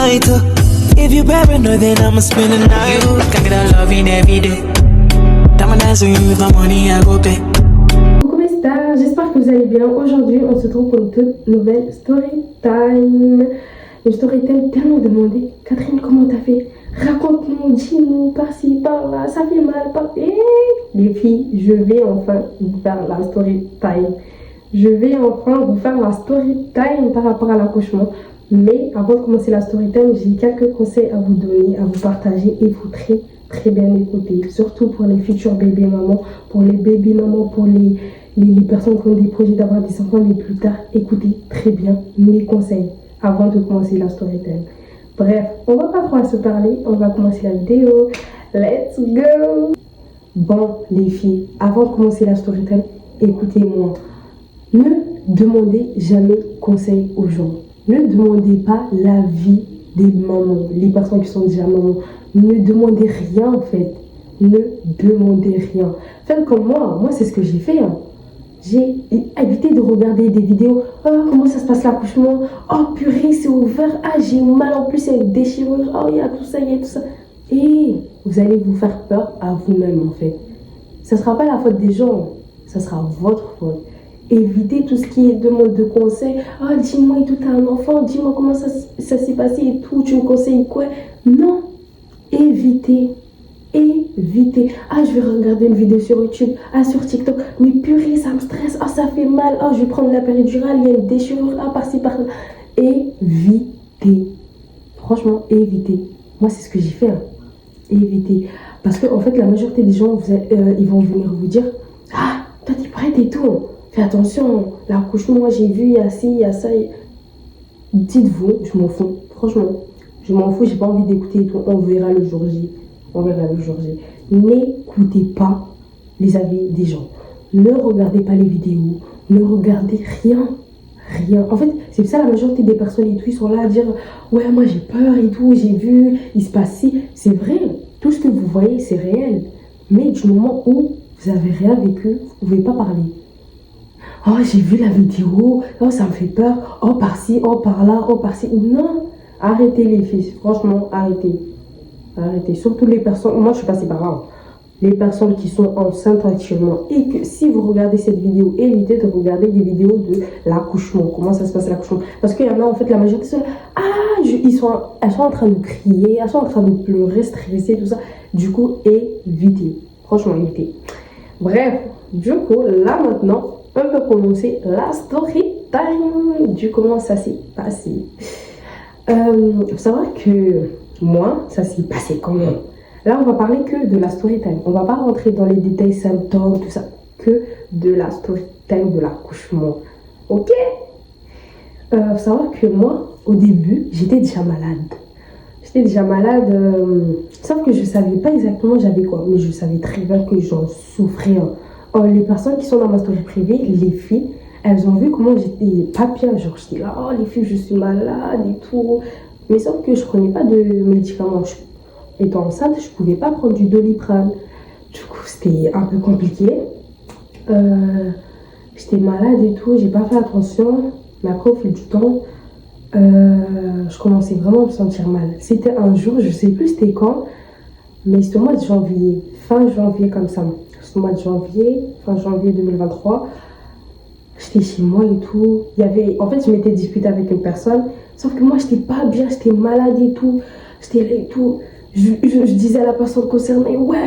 night. If you paranoid, then I'ma spend the night. You can get a loving every day. I'ma dance with you with my money, I go pay. Coucou mes stars, j'espère que vous allez bien. Aujourd'hui, on se retrouve pour une toute nouvelle story time. Une story time tellement demandée. Catherine, comment t'as fait? Raconte-nous, dis-nous, par-ci, par-là, ça fait mal, les filles, je vais enfin vous faire la story time. Je vais enfin vous faire la story time par rapport à l'accouchement. Mais avant de commencer la story time, j'ai quelques conseils à vous donner, à vous partager et il faut très bien écouter. Surtout pour les futurs bébés mamans, pour les bébés mamans, pour les personnes qui ont des projets d'avoir des enfants les plus tard. Écoutez très bien mes conseils avant de commencer la story time. Bref, on va pas trop se parler, on va commencer la vidéo. Let's go! Bon, les filles, avant de commencer la story time, écoutez-moi. Ne demandez jamais conseil aux gens. Ne demandez pas l'avis des mamans, les personnes qui sont déjà mamans. Ne demandez rien en fait. Ne demandez rien. Faites comme moi. Moi, c'est ce que j'ai fait. J'ai évité de regarder des vidéos. Oh, comment ça se passe l'accouchement? Oh, purée, c'est ouvert. Ah, j'ai mal en plus, il y a une déchirure. Oh, il y a tout ça, il y a tout ça. Et vous allez vous faire peur à vous-même en fait. Ça ne sera pas la faute des gens. Ça sera votre faute. Évitez tout ce qui est demande de conseils. Ah, dis-moi et tout, t'as un enfant. Dis-moi comment ça s'est passé et tout. Tu me conseilles quoi? Non. Évitez. Évitez. Ah, je vais regarder une vidéo sur YouTube. Ah, sur TikTok. Mais purée, ça me stresse. Ah, ça fait mal. Ah, je vais prendre la péridurale. Il y a une déchirure. Ah, par-ci, par-là. Évitez. Franchement, évitez. Moi, c'est ce que j'ai fait. Évitez. Parce que, en fait, la majorité des gens, ils vont venir vous dire: ah, toi, t'es prête et tout. Fais attention, l'accouchement, moi j'ai vu, il y a ci, il y a ça. Dites-vous, je m'en fous. Franchement, je m'en fous, j'ai pas envie d'écouter et tout. On verra le jour J. On verra le jour J. N'écoutez pas les avis des gens. Ne regardez pas les vidéos. Ne regardez rien. Rien. En fait, c'est pour ça la majorité des personnes et tout, ils sont là à dire: ouais, moi j'ai peur et tout, j'ai vu, il se passe ci. C'est vrai, tout ce que vous voyez, c'est réel. Mais du moment où vous n'avez rien vécu, vous ne pouvez pas parler. Oh, j'ai vu la vidéo, oh, ça me fait peur, oh, par-ci, oh, par-là, oh, par-ci. Non, arrêtez les filles, franchement, arrêtez. Arrêtez, surtout les personnes, moi je suis passée par là, les personnes qui sont enceintes actuellement. Et que si vous regardez cette vidéo, évitez de regarder des vidéos de l'accouchement, comment ça se passe l'accouchement. Parce qu'il y en a en fait, la majorité sont là, elles sont en train de crier, elles sont en train de pleurer, stresser, tout ça. Du coup, évitez, franchement, évitez. Bref, du coup, là maintenant, on peut commencer la story time du comment ça s'est passé. Il faut savoir que moi, ça s'est passé quand même. Là, on va parler que de la story time. On va pas rentrer dans les détails, symptômes, tout ça. Que de la story time de l'accouchement. Ok? Faut savoir que moi, au début, j'étais déjà malade. Sauf que je savais pas exactement j'avais quoi. Mais je savais très bien que j'en souffrais. Les personnes qui sont dans ma story privée, les filles, elles ont vu comment j'étais pas bien. Genre, j'étais là, oh les filles, je suis malade et tout. Mais sauf que je prenais pas de médicaments. Étant enceinte, je pouvais pas prendre du Doliprane. Du coup, c'était un peu compliqué. J'étais malade et tout, j'ai pas fait attention. Mais après, au fil du temps, je commençais vraiment à me sentir mal. C'était un jour, je sais plus c'était quand, mais c'était au mois de janvier, fin janvier comme ça. Au mois de janvier, fin janvier 2023, j'étais chez moi et tout. En fait, je m'étais disputée avec une personne, sauf que moi, j'étais pas bien, j'étais malade et tout. J'étais là et tout. Je disais à la personne concernée: ouais,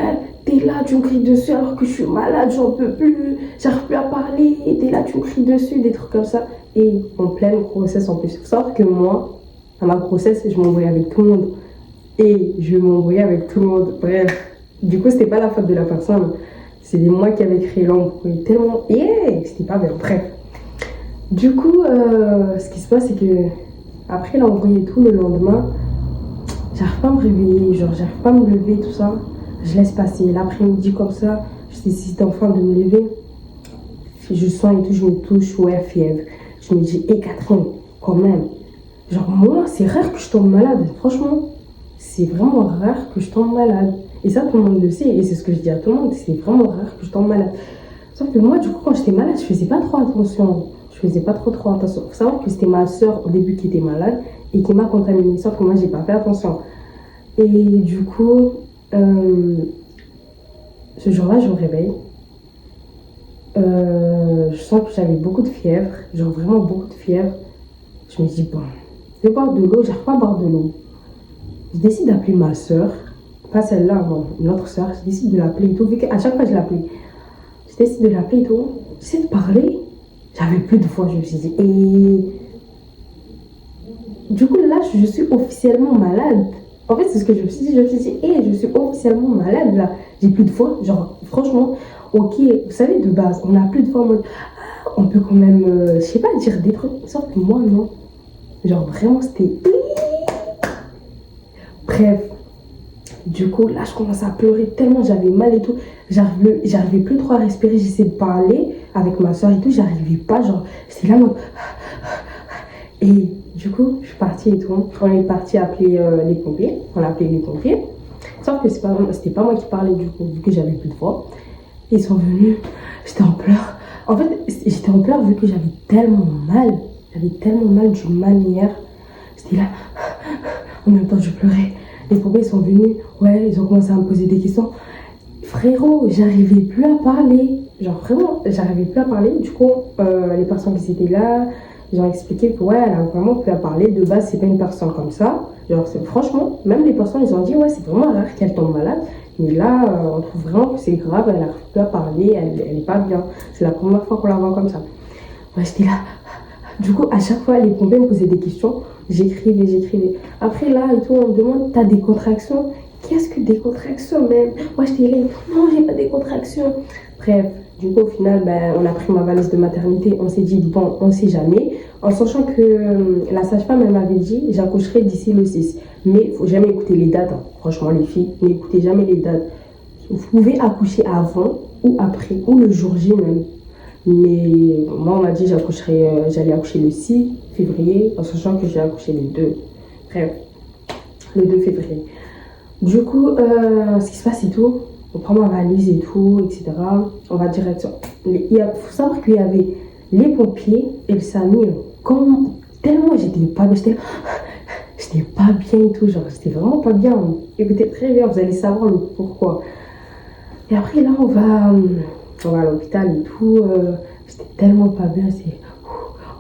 t'es là, tu me cries dessus alors que je suis malade, j'en peux plus, j'arrive plus à parler, t'es là, tu me cries dessus, des trucs comme ça. Et en pleine grossesse en plus. Il faut savoir que moi, à ma grossesse, je m'embrouillais avec tout le monde. Bref, du coup, c'était pas la faute de la personne. C'était moi qui avais créé l'embrouille tellement. C'était pas bien. Bref. Du coup, ce qui se passe, c'est que après l'embrouille et tout, le lendemain, j'arrive pas à me réveiller. Genre, j'arrive pas à me lever, tout ça. Je laisse passer l'après-midi comme ça. Je décide enfin de me lever. Je sens et tout, je me touche, ouais, fièvre. Je me dis: Catherine, quand même. Genre, moi, c'est rare que je tombe malade. Franchement, c'est vraiment rare que je tombe malade. Et ça, tout le monde le sait. Et c'est ce que je dis à tout le monde. C'est vraiment rare que je tombe malade. Sauf que moi, du coup, quand j'étais malade, je faisais pas trop attention. Je faisais pas trop attention. Il faut savoir que c'était ma soeur au début qui était malade. et qui m'a contaminée. Sauf que moi, j'ai pas fait attention. Et du coup, ce jour-là, je me réveille. Je sens que j'avais beaucoup de fièvre, genre vraiment beaucoup de fièvre. Je me dis, bon, je vais boire de l'eau, j'arrive pas à boire de l'eau. Je décide d'appeler ma soeur, pas celle-là, non, une autre soeur. Je décide de l'appeler et tout, vu qu'à chaque fois je l'appelais. Je décide de l'appeler et tout. J'essaie de parler, j'avais plus de voix, je me suis dit. Et du coup, là, je suis officiellement malade. En fait, c'est ce que je me suis dit. Je me suis dit, je suis officiellement malade là. J'ai plus de voix. Genre, franchement, ok, vous savez, de base, on n'a plus de voix en mode, on peut quand même, je sais pas, dire des trucs. Sauf que moi, non. Genre, vraiment, c'était. Bref. Du coup, là, je commence à pleurer tellement j'avais mal et tout. J'arrivais plus trop à respirer. J'essayais de parler avec ma soeur et tout. J'arrivais pas. Genre, c'était là, en mode. Et du coup, je suis partie et tout. On est parti appeler les pompiers. On a appelé les pompiers. Sauf que c'était pas moi qui parlais du coup, vu que j'avais plus de voix. Ils sont venus. J'étais en pleurs. En fait, j'étais en pleurs vu que j'avais tellement mal. J'avais tellement mal d'une manière. J'étais là. En même temps, je pleurais. Les pompiers sont venus. Ouais, ils ont commencé à me poser des questions. Frérot, j'arrivais plus à parler. Genre vraiment, j'arrivais plus à parler. Du coup, les personnes qui étaient là, ils ont expliqué que ouais, elle a vraiment plus à parler. De base, c'est pas une personne comme ça. Genre, franchement, même les personnes, ils ont dit ouais, c'est vraiment rare qu'elle tombe malade. Mais là, on trouve vraiment que c'est grave. Elle n'arrive plus à parler. Elle est pas bien. C'est la première fois qu'on la voit comme ça. Ouais, j'étais là. Du coup, à chaque fois, les pompiers me posaient des questions. J'écrivais. Après, là, et tout, on me demande, t'as des contractions? Qu'est-ce que des contractions, même? Moi, j'étais là, non, j'ai pas des contractions. Bref, du coup, au final, ben, on a pris ma valise de maternité. On s'est dit, bon, on sait jamais. En sachant que la sage-femme, elle m'avait dit, j'accoucherai d'ici le 6. Mais il faut jamais écouter les dates. Hein. Franchement, les filles, n'écoutez jamais les dates. Vous pouvez accoucher avant ou après, ou le jour J même. Mais moi, on m'a dit j'allais accoucher le 6 février, en sachant que j'ai accouché le 2. Bref, le 2 février. Du coup, ce qui se passe et tout, on prend ma valise et tout, etc. On va direction. Il faut savoir qu'il y avait les pompiers et le SAMU. Tellement j'étais pas bien, j'étais pas bien et tout, genre j'étais vraiment pas bien. Écoutez très bien, vous allez savoir le pourquoi. Et après là, on va à l'hôpital et tout. J'étais tellement pas bien.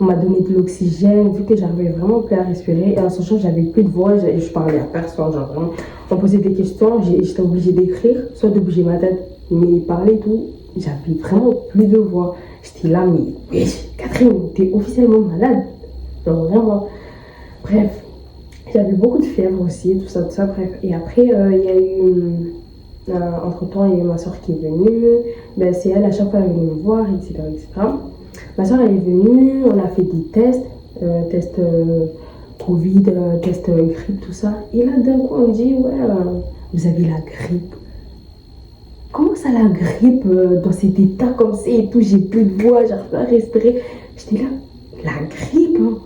On m'a donné de l'oxygène, vu que j'arrivais vraiment plus à respirer. Et en sachant que j'avais plus de voix, je parlais à personne. Genre vraiment, on posait des questions, j'étais obligée d'écrire, soit de bouger ma tête. Mais parler et tout, j'avais vraiment plus de voix. J'étais là, mais oui, Catherine, t'es officiellement malade. Genre vraiment. Bref, j'avais beaucoup de fièvre aussi, tout ça, bref. Et après, il y a eu. Entre-temps, il y a eu ma soeur qui est venue. Ben, c'est elle, à chaque fois, elle est venue me voir, etc. Ma soeur, elle est venue, on a fait des tests, tests Covid, tests grippe, tout ça. Et là, d'un coup, on me dit, ouais, vous avez la grippe. Comment ça, la grippe, dans cet état comme ça et tout, j'ai plus de voix, j'arrive pas à respirer. J'étais là, la grippe, hein.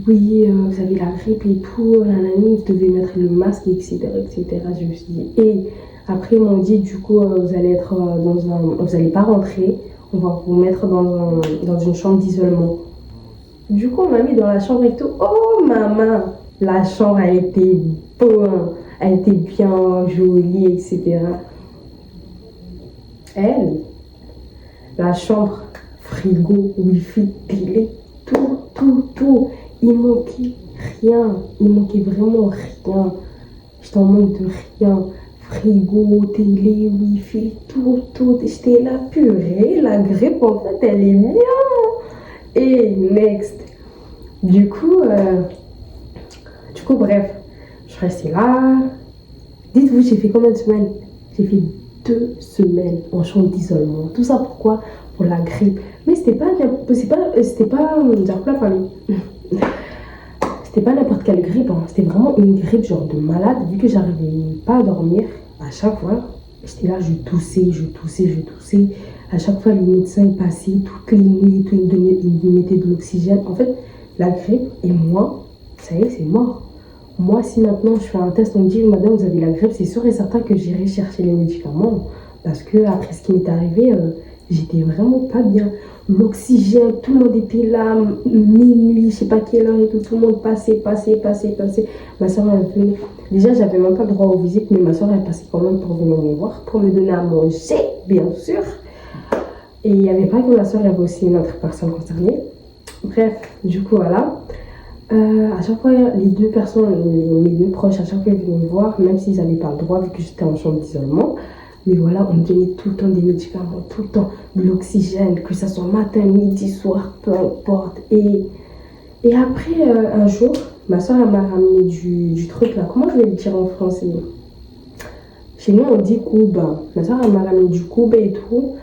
Oui, vous avez la grippe et tout, nanani, vous devez mettre le masque, etc. Je me suis dit, et après, ils m'ont dit, du coup, vous allez être vous allez pas rentrer, on va vous mettre dans une chambre d'isolement. Du coup, on m'a mis dans la chambre et tout. Oh, maman, la chambre, elle était bonne, elle était bien jolie, etc. Elle, la chambre, frigo, wifi, télé, tout. Il manquait rien. Il manquait vraiment rien. J'étais en manque de rien. Frigo, télé, wifi, tout. J'étais là, purée. La grippe, en fait, elle est bien. Et next. Du coup, bref. Je restais là. Dites-vous, j'ai fait combien de semaines? J'ai fait 2 semaines en chambre d'isolement. Tout ça pourquoi? Pour la grippe. Mais c'était pas n'importe quelle grippe, hein. C'était vraiment une grippe genre de malade, vu que j'arrivais pas à dormir à chaque fois. J'étais là, je toussais. À chaque fois, le médecin est passé, toutes les nuits, il me mettait de l'oxygène. En fait, la grippe et moi, ça y est, c'est mort. Moi, si maintenant je fais un test, on me dit, madame, vous avez la grippe, c'est sûr et certain que j'irai chercher les médicaments. Parce que après ce qui m'est arrivé, j'étais vraiment pas bien. L'oxygène, tout le monde était là, minuit, je sais pas quelle heure et tout le monde passait. Ma soeur, elle venait. Déjà, j'avais même pas le droit aux visites, mais ma soeur, elle passait quand même pour venir me voir, pour me donner à manger, bien sûr. Et il n'y avait pas que ma soeur, il y avait aussi une autre personne concernée. Bref, du coup, voilà. À chaque fois, les deux personnes, mes deux proches, à chaque fois, ils venaient me voir, même s'ils n'avaient pas le droit, vu que j'étais en chambre d'isolement. Mais voilà, on me donnait tout le temps des médicaments, tout le temps de l'oxygène, que ça soit matin, midi, soir, peu importe. Et après, un jour, ma soeur, elle m'a ramené du truc là. Comment je vais le dire en français? Chez nous, on dit Kuba. Ma soeur, elle m'a ramené du Kuba et tout.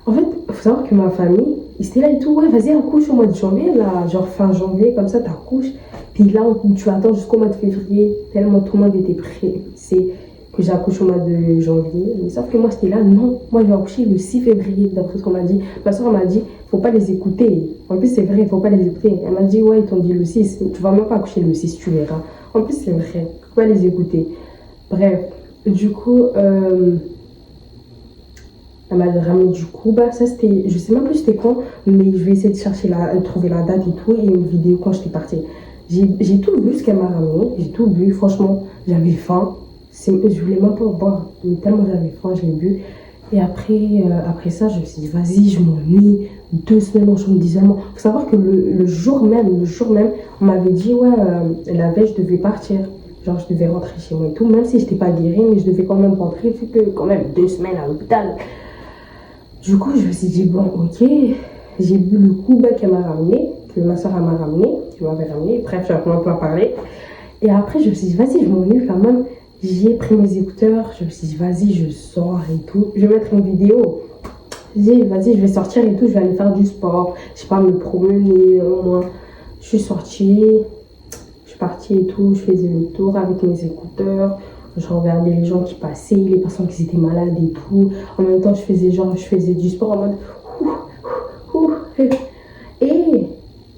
En fait, il faut savoir que ma famille, ils étaient là et tout. Ouais, vas-y, accouche au mois de janvier, là, genre fin janvier, comme ça, t'accouches. Puis là, tu attends jusqu'au mois de février, tellement tout le monde était prêt. C'est que j'accouche au mois de janvier. Mais sauf que moi, c'était là, non. Moi, je vais accoucher le 6 février, d'après ce qu'on m'a dit. Ma soeur m'a dit, faut pas les écouter. En plus, c'est vrai, il faut pas les écouter. Elle m'a dit, ouais, ils t'ont dit le 6. Tu vas même pas accoucher le 6, tu verras. En plus, c'est vrai. Faut pas les écouter. Bref, du coup, elle m'a ramené du coup, bah ça c'était, je sais même plus c'était quand, mais je vais essayer de chercher trouver la date et tout, et une vidéo quand j'étais partie. J'ai tout bu ce qu'elle m'a ramené, j'ai tout bu, franchement, j'avais faim, je voulais même pas boire, mais tellement j'avais faim, j'ai bu. Et après ça, je me suis dit, vas-y, je m'ennuie, 2 semaines en chambre d'isolement. Faut savoir que le jour même, on m'avait dit, ouais, la veille, je devais partir. Genre, je devais rentrer chez moi et tout, même si je n'étais pas guérie, mais je devais quand même rentrer, vu que quand même 2 semaines à l'hôpital. Du coup, je me suis dit, bon, ok, j'ai bu le coup qu'elle m'a ramené, que ma soeur m'a ramené, qui m'avait ramené, bref, j'ai vraiment pas parlé. Et après, je me suis dit, vas-y, je m'ennuie quand même. J'ai pris mes écouteurs, je me suis dit, vas-y, je sors et tout. Je vais mettre une vidéo. J'ai dit, vas-y, je vais sortir et tout, je vais aller faire du sport, je sais pas, me promener, au moins. Je suis sortie, je suis partie et tout, je faisais le tour avec mes écouteurs. Je regardais les gens qui passaient, les personnes qui étaient malades et tout. En même temps, je faisais du sport en mode ouh, ouh, ouh.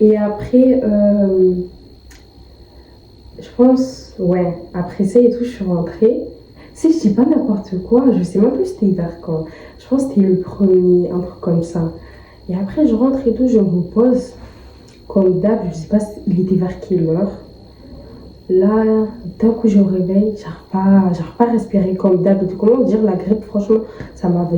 Et après, je pense, ouais, après ça et tout, je suis rentrée. Si je dis pas n'importe quoi, je sais même plus c'était vers quand. Je pense que c'était le premier, un truc comme ça. Et après, je rentre et tout, je me repose. Comme d'hab, je sais pas, il était vers quelle heure. Là, d'un coup, je me réveille, j'arrive pas à respirer comme d'hab. Comment dire, la grippe, franchement, ça m'avait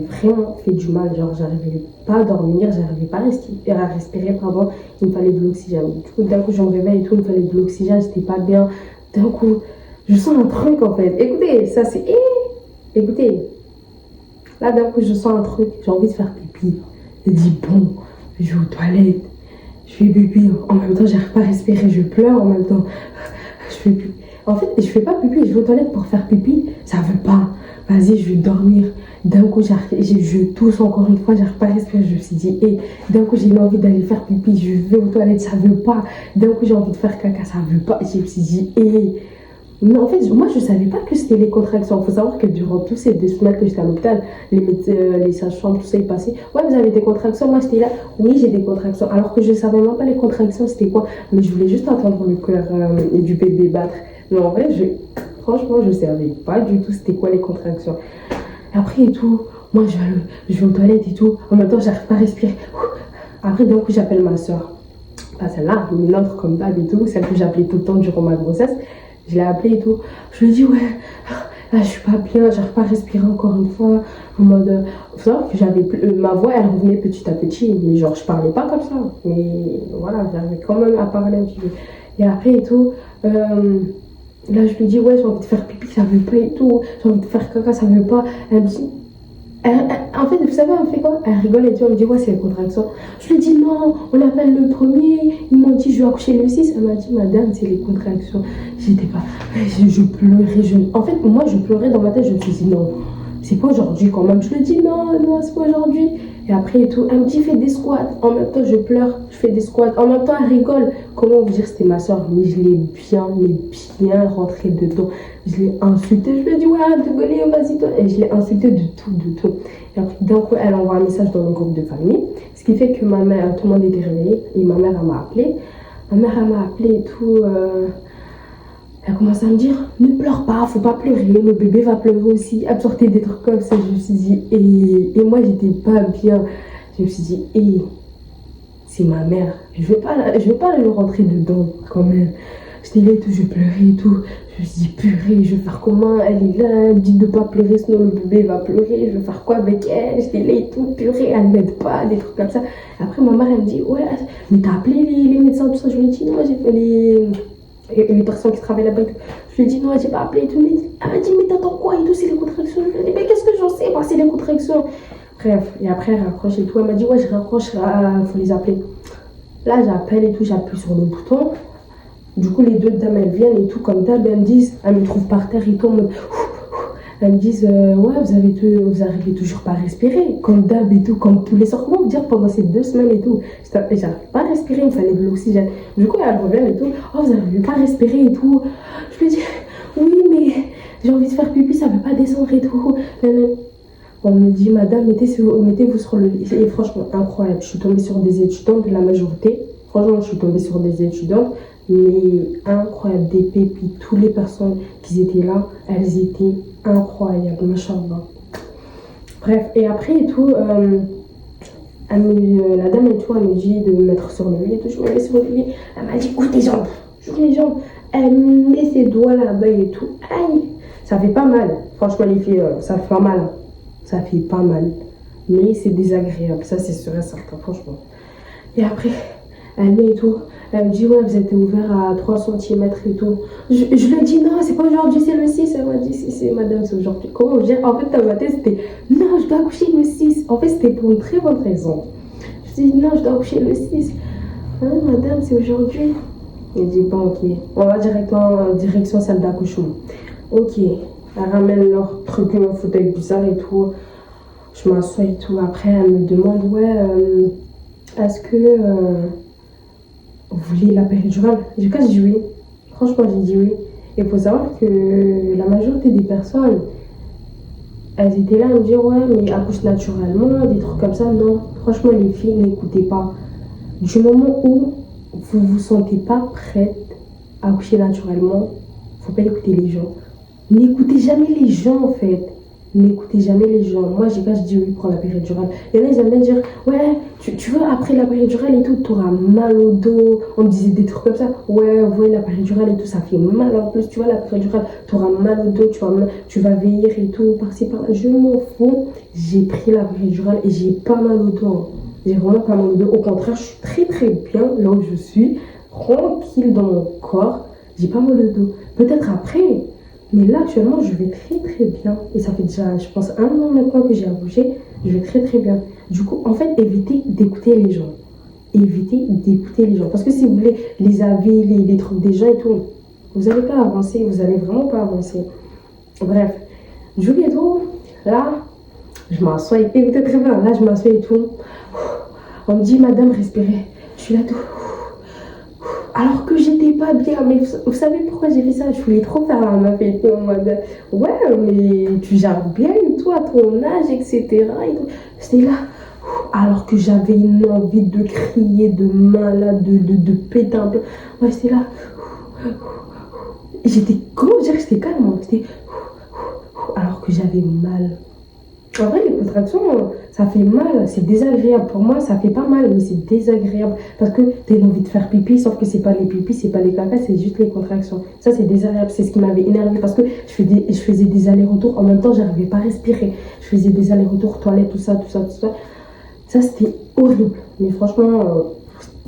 vraiment fait du mal. Genre, j'arrivais pas à dormir, j'arrivais pas à respirer, pardon. Il me fallait de l'oxygène. Du coup, d'un coup, je me réveille et tout, il me fallait de l'oxygène, j'étais pas bien. D'un coup, je sens un truc en fait. Écoutez, ça c'est. Écoutez, là, d'un coup, je sens un truc, j'ai envie de faire pipi. Je dis, bon, je vais aux toilettes. Je fais pipi, en même temps j'arrive pas à respirer, je pleure en même temps. Je fais pipi. En fait, je fais pas pipi, je vais aux toilettes pour faire pipi, ça veut pas. Vas-y, je vais dormir. D'un coup, je tousse encore une fois, j'arrive pas à respirer. Je me suis dit, d'un coup, j'ai envie d'aller faire pipi, je vais aux toilettes, ça veut pas. D'un coup, j'ai envie de faire caca, ça veut pas. Je me suis dit, Mais en fait, moi, je savais pas que c'était les contractions. Il faut savoir que durant toutes ces 2 semaines que j'étais à l'hôpital, les sages-femmes, tout ça, ils passaient. Ouais, vous avez des contractions. Moi, j'étais là. Oui, j'ai des contractions. Alors que je savais même pas les contractions, c'était quoi. Mais je voulais juste entendre le cœur du bébé battre. Mais en vrai, franchement, je savais pas du tout c'était quoi les contractions. Et après et tout, moi, je vais aux toilettes et tout. En même temps, j'arrive pas à respirer. Après, d'un coup, j'appelle ma soeur. Pas celle-là, mais une autre comme d'hab et tout. Celle que j'appelais tout le temps durant ma grossesse. Je l'ai appelée et tout. Je lui ai dit, ouais, là, je suis pas bien, j'arrive pas à respirer encore une fois. En mode. Faut savoir que ma voix, elle revenait petit à petit. Mais genre, je parlais pas comme ça. Mais voilà, j'arrivais quand même à parler un petit peu. Et après et tout. Là, je lui dis, ouais, j'ai envie de faire pipi, ça veut pas et tout. J'ai envie de faire caca, ça veut pas. Elle me dit. En fait, vous savez, elle me fait quoi? Elle rigole et tout, elle me dit, ouais, c'est les contractions. Je lui dis, non, on appelle le premier. Ils m'ont dit, je vais accoucher le 6. Elle m'a dit, madame, c'est les contractions. J'étais pas. Je pleurais. En fait, moi, je pleurais dans ma tête. Je me suis dit, non, c'est pas aujourd'hui quand même. Je lui dis, non, c'est pas aujourd'hui. Et après et tout, elle me dit, fais des squats. En même temps, je pleure, je fais des squats. En même temps, elle rigole. Comment vous dire, c'était ma soeur, mais je l'ai bien rentré dedans. Je l'ai insultée. Je lui ai dit, ouais, arrête de rigoler, vas-y, toi. Et je l'ai insultée de tout. Et après, d'un coup, elle envoie un message dans le groupe de famille. Ce qui fait que ma mère, tout le monde était réveillé. Et ma mère, elle m'a appelé. Ma mère, elle m'a appelé et tout. Elle commencé à me dire, ne pleure pas, faut pas pleurer, le bébé va pleurer aussi. Elle me sortait des trucs comme ça, je me suis dit, et moi j'étais pas bien. Je me suis dit, c'est ma mère, je vais pas lui rentrer dedans quand même. J'étais là et tout, je pleurais et tout. Je me suis dit, purée, je vais faire comment? Elle est là, elle me dit de pas pleurer, sinon le bébé va pleurer. Je vais faire quoi avec elle? J'étais là et tout, purée, elle m'aide pas, des trucs comme ça. Après, ma mère, elle me dit, ouais, mais t'as appelé les médecins, tout ça. Je lui ai dit, non, j'ai fait les personnes qui travaillent là-bas. Je lui ai dit, non, j'ai pas appelé et tout. Elle m'a dit, mais t'attends quoi et tout, c'est les contractions. Je lui ai dit, mais qu'est-ce que j'en sais? Bah, c'est les contractions. Bref, et après, elle raccroche et tout. Elle m'a dit, ouais, je raccroche, faut les appeler. Là, j'appelle et tout, j'appuie sur le bouton. Du coup, les deux dames, elles viennent et tout, comme d'hab, elles me disent, elles me trouvent par terre et tout, en mode, elles me disent, ouais, vous arrivez toujours pas à respirer, comme d'hab et tout, comme tous les soirs. Comment vous dire, pendant ces 2 semaines et tout, j'arrive pas à respirer, il me fallait de l'oxygène. Du coup, elles reviennent et tout, oh, vous arrivez pas à respirer et tout. Je lui dis, oui, mais j'ai envie de faire pipi, ça veut pas descendre et tout. On me dit, madame, mettez-vous sur le lit. Et franchement, incroyable. Je suis tombée sur des étudiantes de la majorité. Franchement, je suis tombée sur des étudiantes, mais incroyable, des pépites. Toutes les personnes qui étaient là, elles étaient incroyables, machallah. Bref, et après et tout, la dame et tout, elle me dit de me mettre sur le lit et tout. Je me mets sur le lit. Elle m'a dit, ouvre tes jambes. J'ouvre les jambes. Elle me met ses doigts là-bas et tout. Aïe, ça fait pas mal. Franchement, les filles, ça fait pas mal. Ça fait pas mal. Mais c'est désagréable. Ça, c'est sûr et certain, franchement. Et après, elle met et tout. Elle me dit, ouais, vous êtes ouvert à 3 cm et tout. Je lui ai dit, non, c'est pas aujourd'hui, c'est le 6. Elle m'a dit, si, c'est madame, c'est aujourd'hui. Comment dire? En fait, dans ma tête, c'était, non, je dois accoucher le 6. En fait, c'était pour une très bonne raison. Je lui ai dit, non, je dois accoucher le 6. Ah, madame, c'est aujourd'hui. Elle dit, bon, ok. On va directement en direction salle d'accouchement. Ok. Elle ramène leur truc, un fauteuil bizarre et tout. Je m'assois et tout. Après, elle me demande, ouais, est-ce que vous voulez la péridurale? J'ai dit oui. Franchement, j'ai dit oui. Et il faut savoir que la majorité des personnes, elles étaient là à me dire, ouais, mais accouche naturellement, des trucs comme ça. Non, franchement, les filles, n'écoutez pas. Du moment où vous vous sentez pas prête à accoucher naturellement, faut pas écouter les gens. N'écoutez jamais les gens, en fait. N'écoutez jamais les gens. Moi, je dis oui pour la péridurale. Il y en a, ils aiment bien dire, ouais, tu veux, après la péridurale et tout, t'auras mal au dos. On me disait des trucs comme ça. Ouais, la péridurale et tout, ça fait mal en plus. Tu vois, la péridurale, t'auras mal au dos, tu vas vieillir et tout, par-ci, par-là. Je m'en fous. J'ai pris la péridurale et j'ai pas mal au dos. J'ai vraiment pas mal au dos. Au contraire, je suis très, très bien là où je suis. Tranquille dans mon corps. J'ai pas mal au dos. Peut-être après. Mais là, actuellement, je vais très très bien. Et ça fait déjà, je pense, 1 an maintenant que j'ai accouché. Je vais très très bien. Du coup, en fait, évitez d'écouter les gens. Évitez d'écouter les gens. Parce que si vous voulez les avis, les trucs des gens et tout, vous n'allez pas avancer. Vous n'allez vraiment pas avancer. Bref, du coup et tout, là, je m'assois. Écoutez très bien. Là, je m'assois et tout. On me dit, madame, respirez. Je suis là tout. Alors que j'étais pas bien, mais vous savez pourquoi j'ai fait ça? Je voulais trop faire la meuf et tout, en mode, ouais, mais tu gères bien et tout, à ton âge, etc. C'était là, alors que j'avais une envie de crier, de malade, de péter un peu. Ouais, c'était là. J'étais, comment dire, j'étais calme, hein. C'était, alors que j'avais mal. En vrai, les contractions, ça fait mal, c'est désagréable. Pour moi, ça fait pas mal, mais c'est désagréable. Parce que t'as envie de faire pipi, sauf que c'est pas les pipis, c'est pas les caca, c'est juste les contractions. Ça, c'est désagréable. C'est ce qui m'avait énervé parce que je faisais des allers-retours. En même temps, j'arrivais pas à respirer. Je faisais des allers-retours, toilettes, tout ça. Ça, c'était horrible. Mais franchement,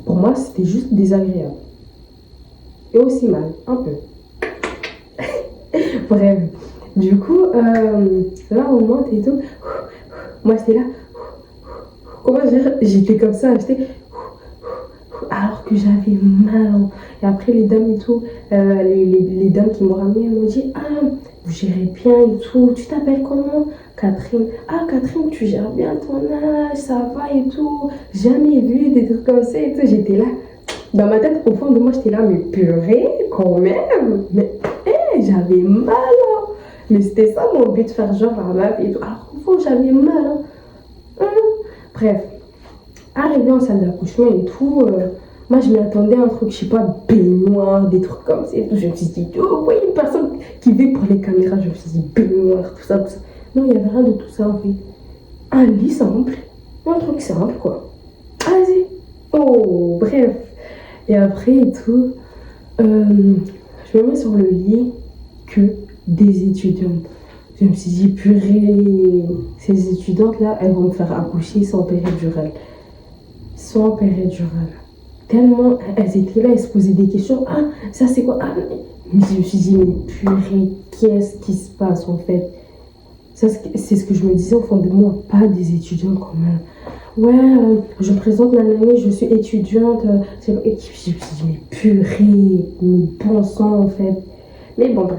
pour moi, c'était juste désagréable. Et aussi mal, un peu. Bref. Du coup, là, on monte et tout. Moi, j'étais là. Comment dire? J'étais comme ça, j'étais. Alors que j'avais mal. Hein. Et après, les dames et tout, les dames qui m'ont ramené, elles m'ont dit, ah, vous gérez bien et tout. Tu t'appelles comment? Catherine. Ah, Catherine, tu gères bien ton âge, ça va et tout. Jamais vu des trucs comme ça et tout. J'étais là. Dans ma tête, au fond de moi, j'étais là, mais purée, quand même. Mais j'avais mal. Hein. Mais c'était ça mon but, de faire genre à ma vie et tout. Alors qu'au fond, j'avais mal. Hein. Bref, arrivé en salle d'accouchement et tout, Moi, je m'attendais à un truc, je sais pas, baignoire, des trucs comme ça. Et tout. Je me suis dit, oh oui, une personne qui vit pour les caméras. Je me suis dit, baignoire, tout ça, tout ça. Non, il n'y avait rien de tout ça en fait. Un lit simple, un truc simple quoi. Vas-y. Oh, bref. Et après et tout, je me mets sur le lit que des étudiantes. Je me suis dit, purée, ces étudiantes-là, elles vont me faire accoucher sans péridurale. Sans péridurale. Tellement elles étaient là, elles se posaient des questions. Ah, ça c'est quoi? Ah, mais je me suis dit, mais purée, qu'est-ce qui se passe en fait? Ça, c'est ce que je me disais au fond de moi, pas des étudiants quand même. Ouais, je me présente ma année, je suis étudiante. Et puis, je me suis dit, mais purée, mais bon sang en fait. Mais bon, bref,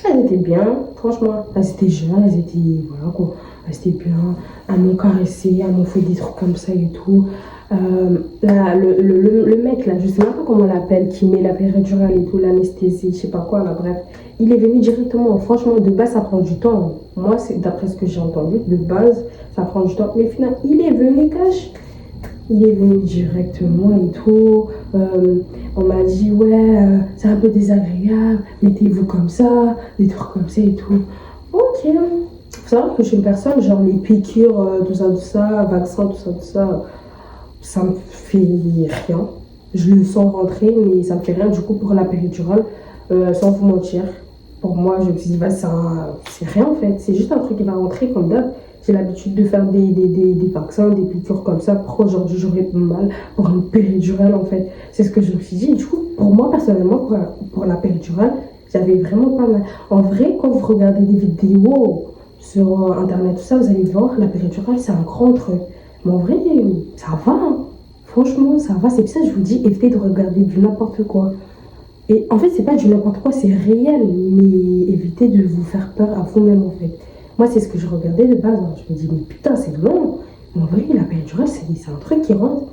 elles étaient bien, franchement. Elles étaient jeunes, elles étaient, voilà quoi, elles étaient bien. Elles m'ont caressé, elles m'ont fait des trucs comme ça et tout. Le mec là, je sais même pas comment on l'appelle, qui met la péridurale et tout, l'anesthésie, je sais pas quoi là, bref. Il est venu directement. Franchement, de base, ça prend du temps. Moi, c'est d'après ce que j'ai entendu, de base, ça prend du temps. Mais finalement, il est venu cash. Il est venu directement et tout. On m'a dit, ouais, c'est un peu désagréable, mettez-vous comme ça, des trucs comme ça et tout. Ok. Faut savoir que je suis une personne, genre les piqûres, tout ça, vaccins, tout ça, ça me fait rien. Je le sens rentrer, mais ça me fait rien. Du coup, pour la péridurale, sans vous mentir, pour moi, je me suis dit, bah, c'est rien en fait. C'est juste un truc qui va rentrer comme d'hab. J'ai l'habitude de faire des vaccins, des piqûres comme ça. Pourquoi aujourd'hui j'aurais mal pour une péridurale en fait? C'est ce que je me suis dit. Du coup, pour moi personnellement, pour la péridurale, j'avais vraiment pas mal. En vrai, quand vous regardez des vidéos sur internet, tout ça, vous allez voir, la péridurale, c'est un grand truc. Mais en vrai, ça va. Hein. Franchement, ça va. C'est pour ça que je vous dis, évitez de regarder du n'importe quoi. Et en fait, c'est pas du n'importe quoi, c'est réel. Mais évitez de vous faire peur à vous-même en fait. Moi, c'est ce que je regardais de base. Hein. Je me dis, mais putain, c'est long. Mais en vrai, la péridurale, c'est un truc qui rentre.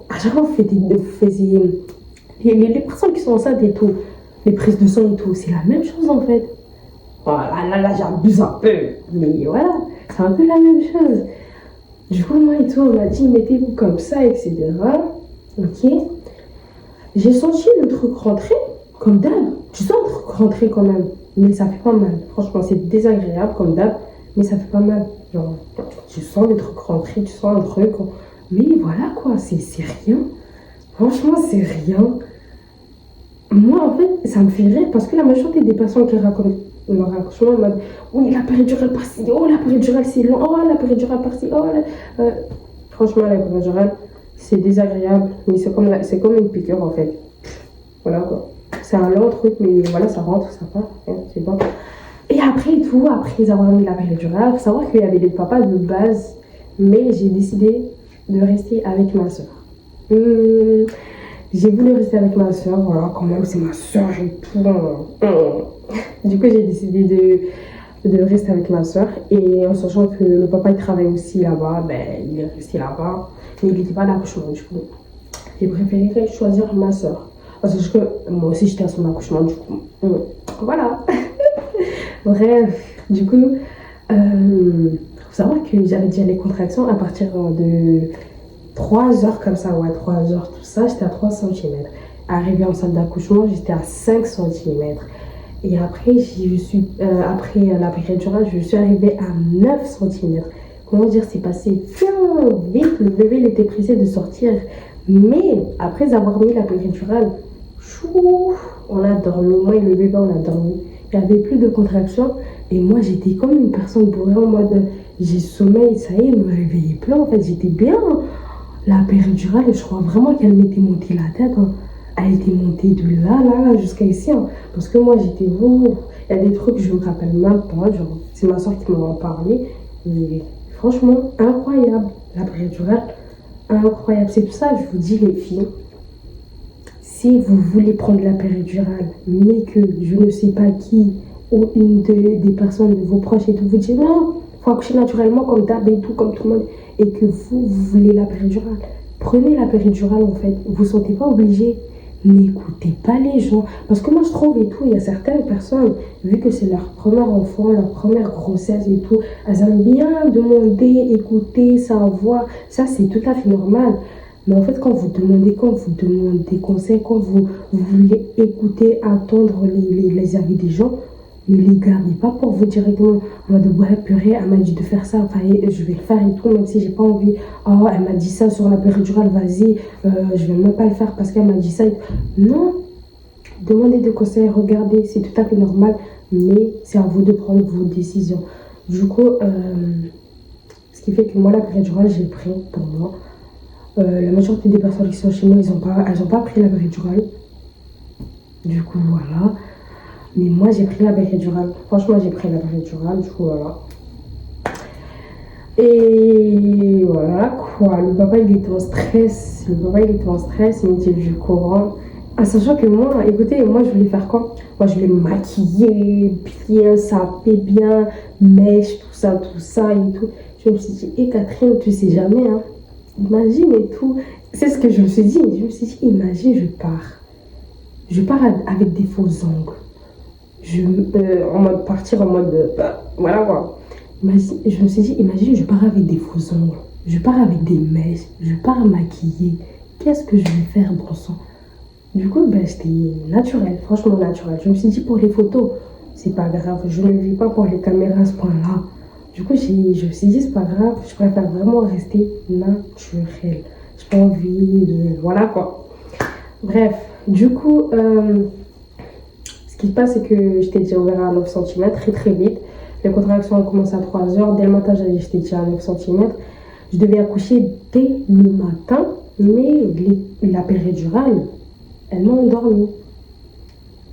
À chaque fois, vous faisiez les personnes qui sont enceintes et tout, les prises de sang et tout, c'est la même chose en fait. Oh, là, j'abuse un peu. Mais voilà, c'est un peu la même chose. Du coup, moi et tout, on m'a dit, mettez-vous comme ça, etc. Ok. J'ai senti le truc rentrer, comme d'hab. Tu sens le truc rentrer quand même, mais ça fait pas mal. Franchement, c'est désagréable comme d'hab, mais ça fait pas mal. Genre, tu sens le truc rentrer, tu sens un truc. Mais voilà quoi, c'est rien. Franchement, c'est rien. Moi, en fait, ça me fait rire parce que la majorité des personnes qui racontent leur accouchement, en mode, oui, la péridurale par-ci, oh, la péridurale c'est long, oh, la péridurale par-ci, oh, franchement, la péridurale, c'est désagréable, mais c'est comme une piqûre en fait. Voilà quoi. C'est un long truc, mais voilà, ça rentre, ça part, hein, c'est bon. Et après tout, après avoir mis la péridurale, il faut savoir qu'il y avait des papas de base, mais j'ai décidé de rester avec ma soeur. J'ai voulu rester avec ma soeur, voilà, quand même, c'est ma soeur et tout. Du coup, j'ai décidé de rester avec ma soeur. Et en sachant que le papa, il travaille aussi là-bas, ben, il est resté là-bas. Mais il n'était pas à l'accouchement, du coup. J'ai préféré choisir ma soeur. Parce que moi aussi, j'étais à son accouchement, du coup. Voilà. Bref, du coup, faut savoir que j'avais déjà les contractions à partir de 3 heures comme ça, ouais, 3 heures, tout ça, j'étais à 3 cm. Arrivée en salle d'accouchement, j'étais à 5 cm. Et après, après la péridurale, je suis arrivée à 9 cm. Comment dire, c'est passé bien vite. Le bébé, il était pressé de sortir. Mais après avoir mis la péridurale, on a dormi. Moi et le bébé, on a dormi. Il n'y avait plus de contractions. Et moi, j'étais comme une personne bourrée en mode, j'ai sommeil, ça y est, me réveillait plus. En fait, j'étais bien. La péridurale, je crois vraiment qu'elle m'était montée la tête. Hein. Elle était montée de là, jusqu'à ici. Hein. Parce que moi, j'étais il y a des trucs que je ne me rappelle même pas. Genre, c'est ma soeur qui m'en a parlé. Mais franchement, incroyable. La péridurale, incroyable. C'est pour ça que je vous dis, les filles, si vous voulez prendre la péridurale, mais que je ne sais pas qui, ou une des personnes de vos proches et tout, vous dites non, il faut accoucher naturellement comme d'hab et tout, comme tout le monde, et que vous voulez la péridurale, prenez la péridurale en fait. Vous ne vous sentez pas obligé. N'écoutez pas les gens. Parce que moi je trouve et tout, il y a certaines personnes, vu que c'est leur premier enfant, leur première grossesse et tout, elles aiment bien demander, écouter, savoir. Ça c'est tout à fait normal. Mais en fait, quand vous demandez conseil, vous voulez écouter, attendre les avis des gens, ne les gardez pas pour vous directement en mode ouais, purée, elle m'a dit de faire ça, enfin, je vais le faire et tout, même si j'ai pas envie. Oh, elle m'a dit ça sur la péridurale, vas-y, je vais même pas le faire parce qu'elle m'a dit ça. Non, demandez des conseils, regardez, c'est tout à fait normal, mais c'est à vous de prendre vos décisions. Du coup, ce qui fait que moi, la péridurale, j'ai pris pour moi. La majorité des personnes qui sont chez moi, elles ont pas pris la péridurale. Du coup, voilà. Mais moi, j'ai pris la péridurale. Franchement, j'ai pris la péridurale. Du coup, voilà. Et voilà quoi. Le papa, il était en stress. Il me dit du courant. En sachant que moi, écoutez, moi, je voulais faire quoi? Moi, je voulais me maquiller bien, saper bien, mèche, tout ça et tout. Je me suis dit, Catherine, tu sais jamais, hein. Imagine et tout. C'est ce que je me suis dit. Je me suis dit, imagine, je pars. Je pars avec des faux ongles. Partir en mode, voilà quoi. Je me suis dit, imagine, je pars avec des faux ongles. Je pars avec des mèches. Je pars maquillée. Qu'est-ce que je vais faire, bon sang? Du coup, j'étais naturelle, franchement naturelle. Je me suis dit, pour les photos, c'est pas grave. Je ne vis pas pour les caméras à ce point-là. Du coup, je me suis dit, c'est pas grave. Je préfère vraiment rester naturelle. J'ai pas envie de... Voilà quoi. Bref, du coup, ce qui se passe, c'est que j'étais déjà ouvert à 9 cm très très vite. Les contractions ont commencé à 3 heures. Dès le matin, j'étais déjà à 9 cm. Je devais accoucher dès le matin, mais la péridurale, elle m'a endormie.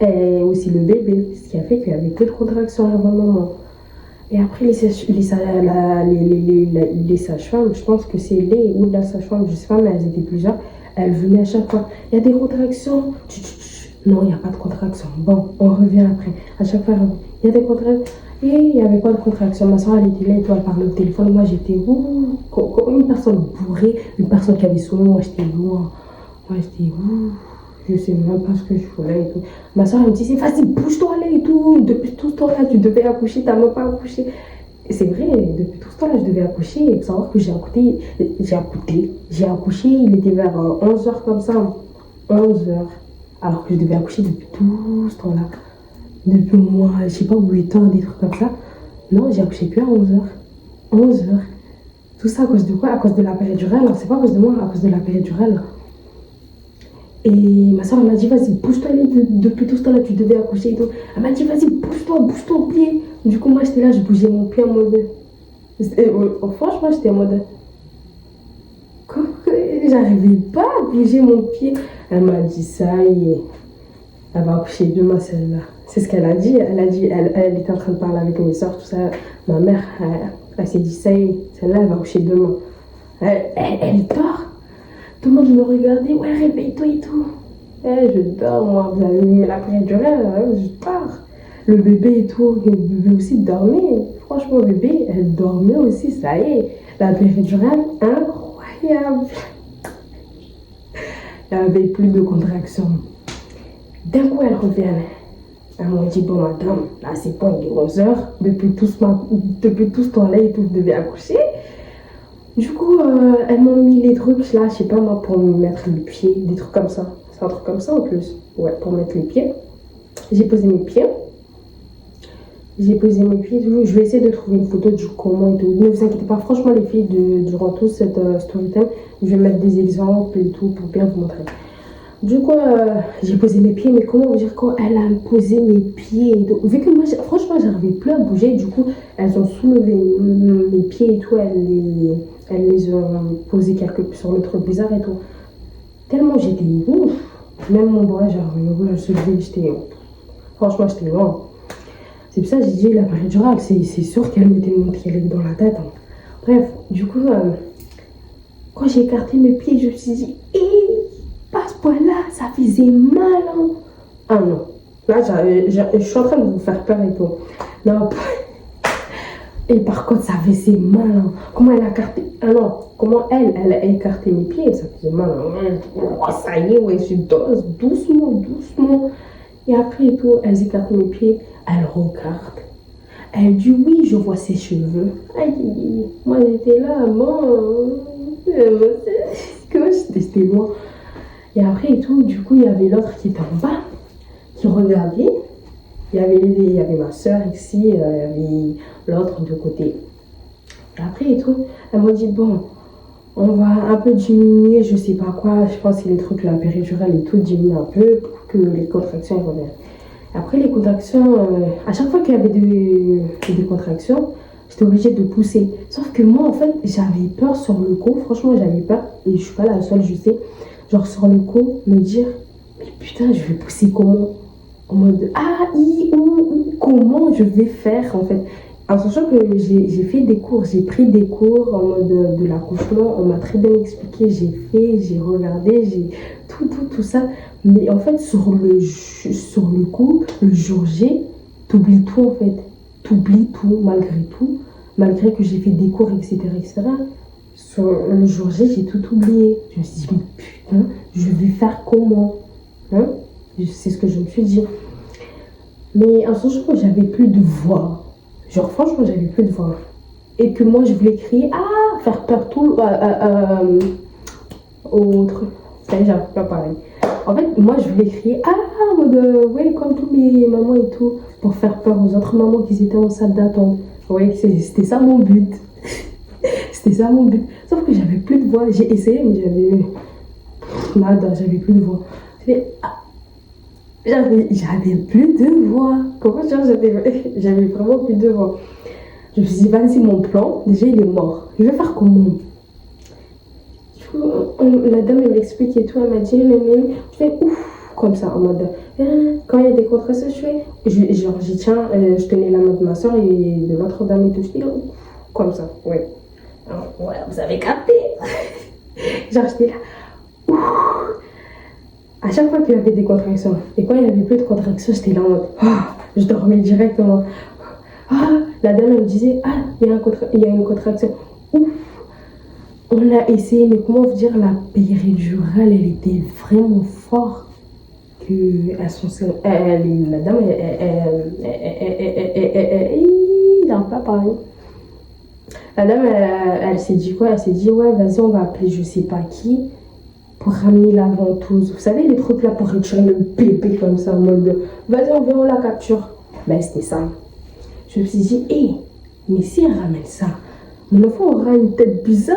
Et aussi le bébé, ce qui a fait qu'il y avait peu de contractions avant le moment. Et après, les sages-femmes, je pense que c'est les ou la sage-femme, je sais pas, mais elles étaient plusieurs. Elles venaient à chaque fois. Il y a des contractions. Non, il n'y a pas de contractions. Bon, on revient après. À chaque fois, il y a des contractions. Et il n'y avait pas de contractions. Ma soeur, elle était là et toi, elle parlait au téléphone. Moi, j'étais comme une personne bourrée, une personne qui avait souvent. Moi, j'étais loin. Moi, j'étais je sais même pas ce que je voulais et tout. Ma soeur, elle me disait, vas-y, bouge-toi là et tout. Depuis tout ce temps-là, tu devais accoucher, t'as même pas accouché. Et c'est vrai, depuis tout ce temps-là, je devais accoucher. Il faut savoir que j'ai accouché, il était vers 11 h comme ça. 11 h. Alors que je devais accoucher depuis tout ce temps-là. Depuis moi, je sais pas, 8 ans, des trucs comme ça. Non, j'ai accouché que à 11 h. 11 h. Tout ça à cause de quoi? À cause de la péridurale. Alors, c'est pas à cause de moi, à cause de la péridurale. Et ma soeur m'a dit, vas-y, bouge-toi, depuis tout ce temps-là, tu devais accoucher et tout. Elle m'a dit, vas-y, bouge-toi, bouge ton pied. Du coup, moi, j'étais là, je bougeais mon pied en mode. Franchement, j'étais en mode. J'arrivais pas à bouger mon pied. Elle m'a dit, ça y est, elle va accoucher demain, celle-là. C'est ce qu'elle a dit. Elle a dit, elle était en train de parler avec mes soeurs, tout ça. Ma mère, elle s'est dit, ça y est, celle-là, elle va accoucher demain. Elle dort. Tout le monde me regardait, ouais, réveille-toi et tout. Je dors, moi, vous avez mis la péridurale, je pars. Le bébé et tout, le bébé aussi dormait. Franchement, le bébé, elle dormait aussi, ça y est. La péridurale, incroyable. Il n'y avait plus de contractions. D'un coup, elle revient. Elle m'a dit, bon, madame, là, c'est pas 11 h. Depuis tout ce temps-là et tout, je devais accoucher. Du coup, elles m'ont mis les trucs là, je sais pas moi, pour me mettre les pieds, des trucs comme ça. C'est un truc comme ça en plus. Ouais, pour mettre les pieds. J'ai posé mes pieds. Je vais essayer de trouver une photo du comment et tout. Ne vous inquiétez pas, franchement, les filles, durant tout cette story time, je vais mettre des exemples et tout pour bien vous montrer. Du coup, j'ai posé mes pieds, mais comment vous dire quand elle a posé mes pieds et tout. Vu que moi, franchement, j'arrivais plus à bouger, du coup, elles ont soulevé mes pieds et tout, elles les ont posés sur le truc bizarre et tout. Tellement j'étais ouf. Même mon bras, j'arrivais à se lever, franchement, j'étais loin. C'est pour ça que j'ai dit la péridurale, c'est sûr qu'elle m'était montée dans la tête. Hein. Bref, du coup, quand j'ai écarté mes pieds, je me suis dit, pas à ce point-là, ça faisait mal. Hein. Ah non, là, je suis en train de vous faire peur et tout. Non, et par contre, ça faisait mal. Hein. Comment elle a écarté, comment elle a écarté mes pieds, ça faisait mal. Hein. Oh, ça y est, ouais, je dose doucement. Et après et tout, elle écarte mes pieds, elle regarde. Elle dit oui, je vois ses cheveux. Aïe, moi j'étais là, bon, comment je c'était loin. Et après et tout, du coup, il y avait l'autre qui était en bas, qui regardait. Il y avait ma soeur ici, il y avait l'autre de côté. Et après et tout, elle m'a dit, bon, on va un peu diminuer, je sais pas quoi, je pense que les trucs, la péridurale et tout, diminue un peu pour que les contractions reviennent. Après les contractions, à chaque fois qu'il y avait des contractions, j'étais obligée de pousser. Sauf que moi, en fait, j'avais peur sur le coup, franchement, j'avais peur, et je suis pas la seule, je sais. Genre sur le coup, me dire, mais putain, je vais pousser comment? En mode, comment je vais faire, en fait. En sachant que j'ai fait des cours, j'ai pris des cours en mode de l'accouchement, on m'a très bien expliqué, j'ai regardé, j'ai tout ça. Mais en fait, sur le coup, le jour J, t'oublies tout en fait. T'oublies tout, malgré que j'ai fait des cours, etc. Sur le jour J, j'ai tout oublié. Je me suis dit, mais putain, je vais faire comment? Hein? C'est ce que je me suis dit. Mais en sachant que j'avais plus de voix. Genre, franchement, j'avais plus de voix. Et que moi, je voulais crier, faire peur tout au truc. Ça, j'arrive pas pareil. En fait, moi, je voulais crier, en mode, ouais, comme tous les mamans et tout, pour faire peur aux autres mamans qui étaient en salle d'attente. Ouais, c'était ça mon but. C'était ça mon but. Sauf que j'avais plus de voix. J'ai essayé, mais nada, j'avais plus de voix. J'avais plus de voix. Comment dire, j'avais vraiment plus de voix. Je me suis dit, vas-y, mon plan, déjà, il est mort. Je vais faire comment? Du coup, la dame, elle m'explique et tout. Elle m'a dit, je fais ouf, comme ça, en mode, quand il y a des contractions, j'y tiens, je tenais la main de ma soeur et de l'autre dame et tout. Je dis, ouf, comme ça, ouais. Alors, ouais, vous avez capté. Genre, j'étais là, ouf. À chaque fois qu'il y avait des contractions, et quand il n'y avait plus de contractions, j'étais là en mode, je dormais directement. La dame, elle me disait, il y a une contraction. Ouf. On a essayé, mais comment vous dire, la péridurale, elle était vraiment forte. La dame, il n'a pas parlé. La dame, elle s'est dit quoi? Elle s'est dit, ouais, vas-y, on va appeler je sais pas qui pour ramener la ventouse. Vous savez, les trucs là pour retirer le bébé comme ça, en mode, vas-y, on la capture. Ben, c'était ça. Je me suis dit, mais si elle ramène ça, mon enfant aura une tête bizarre.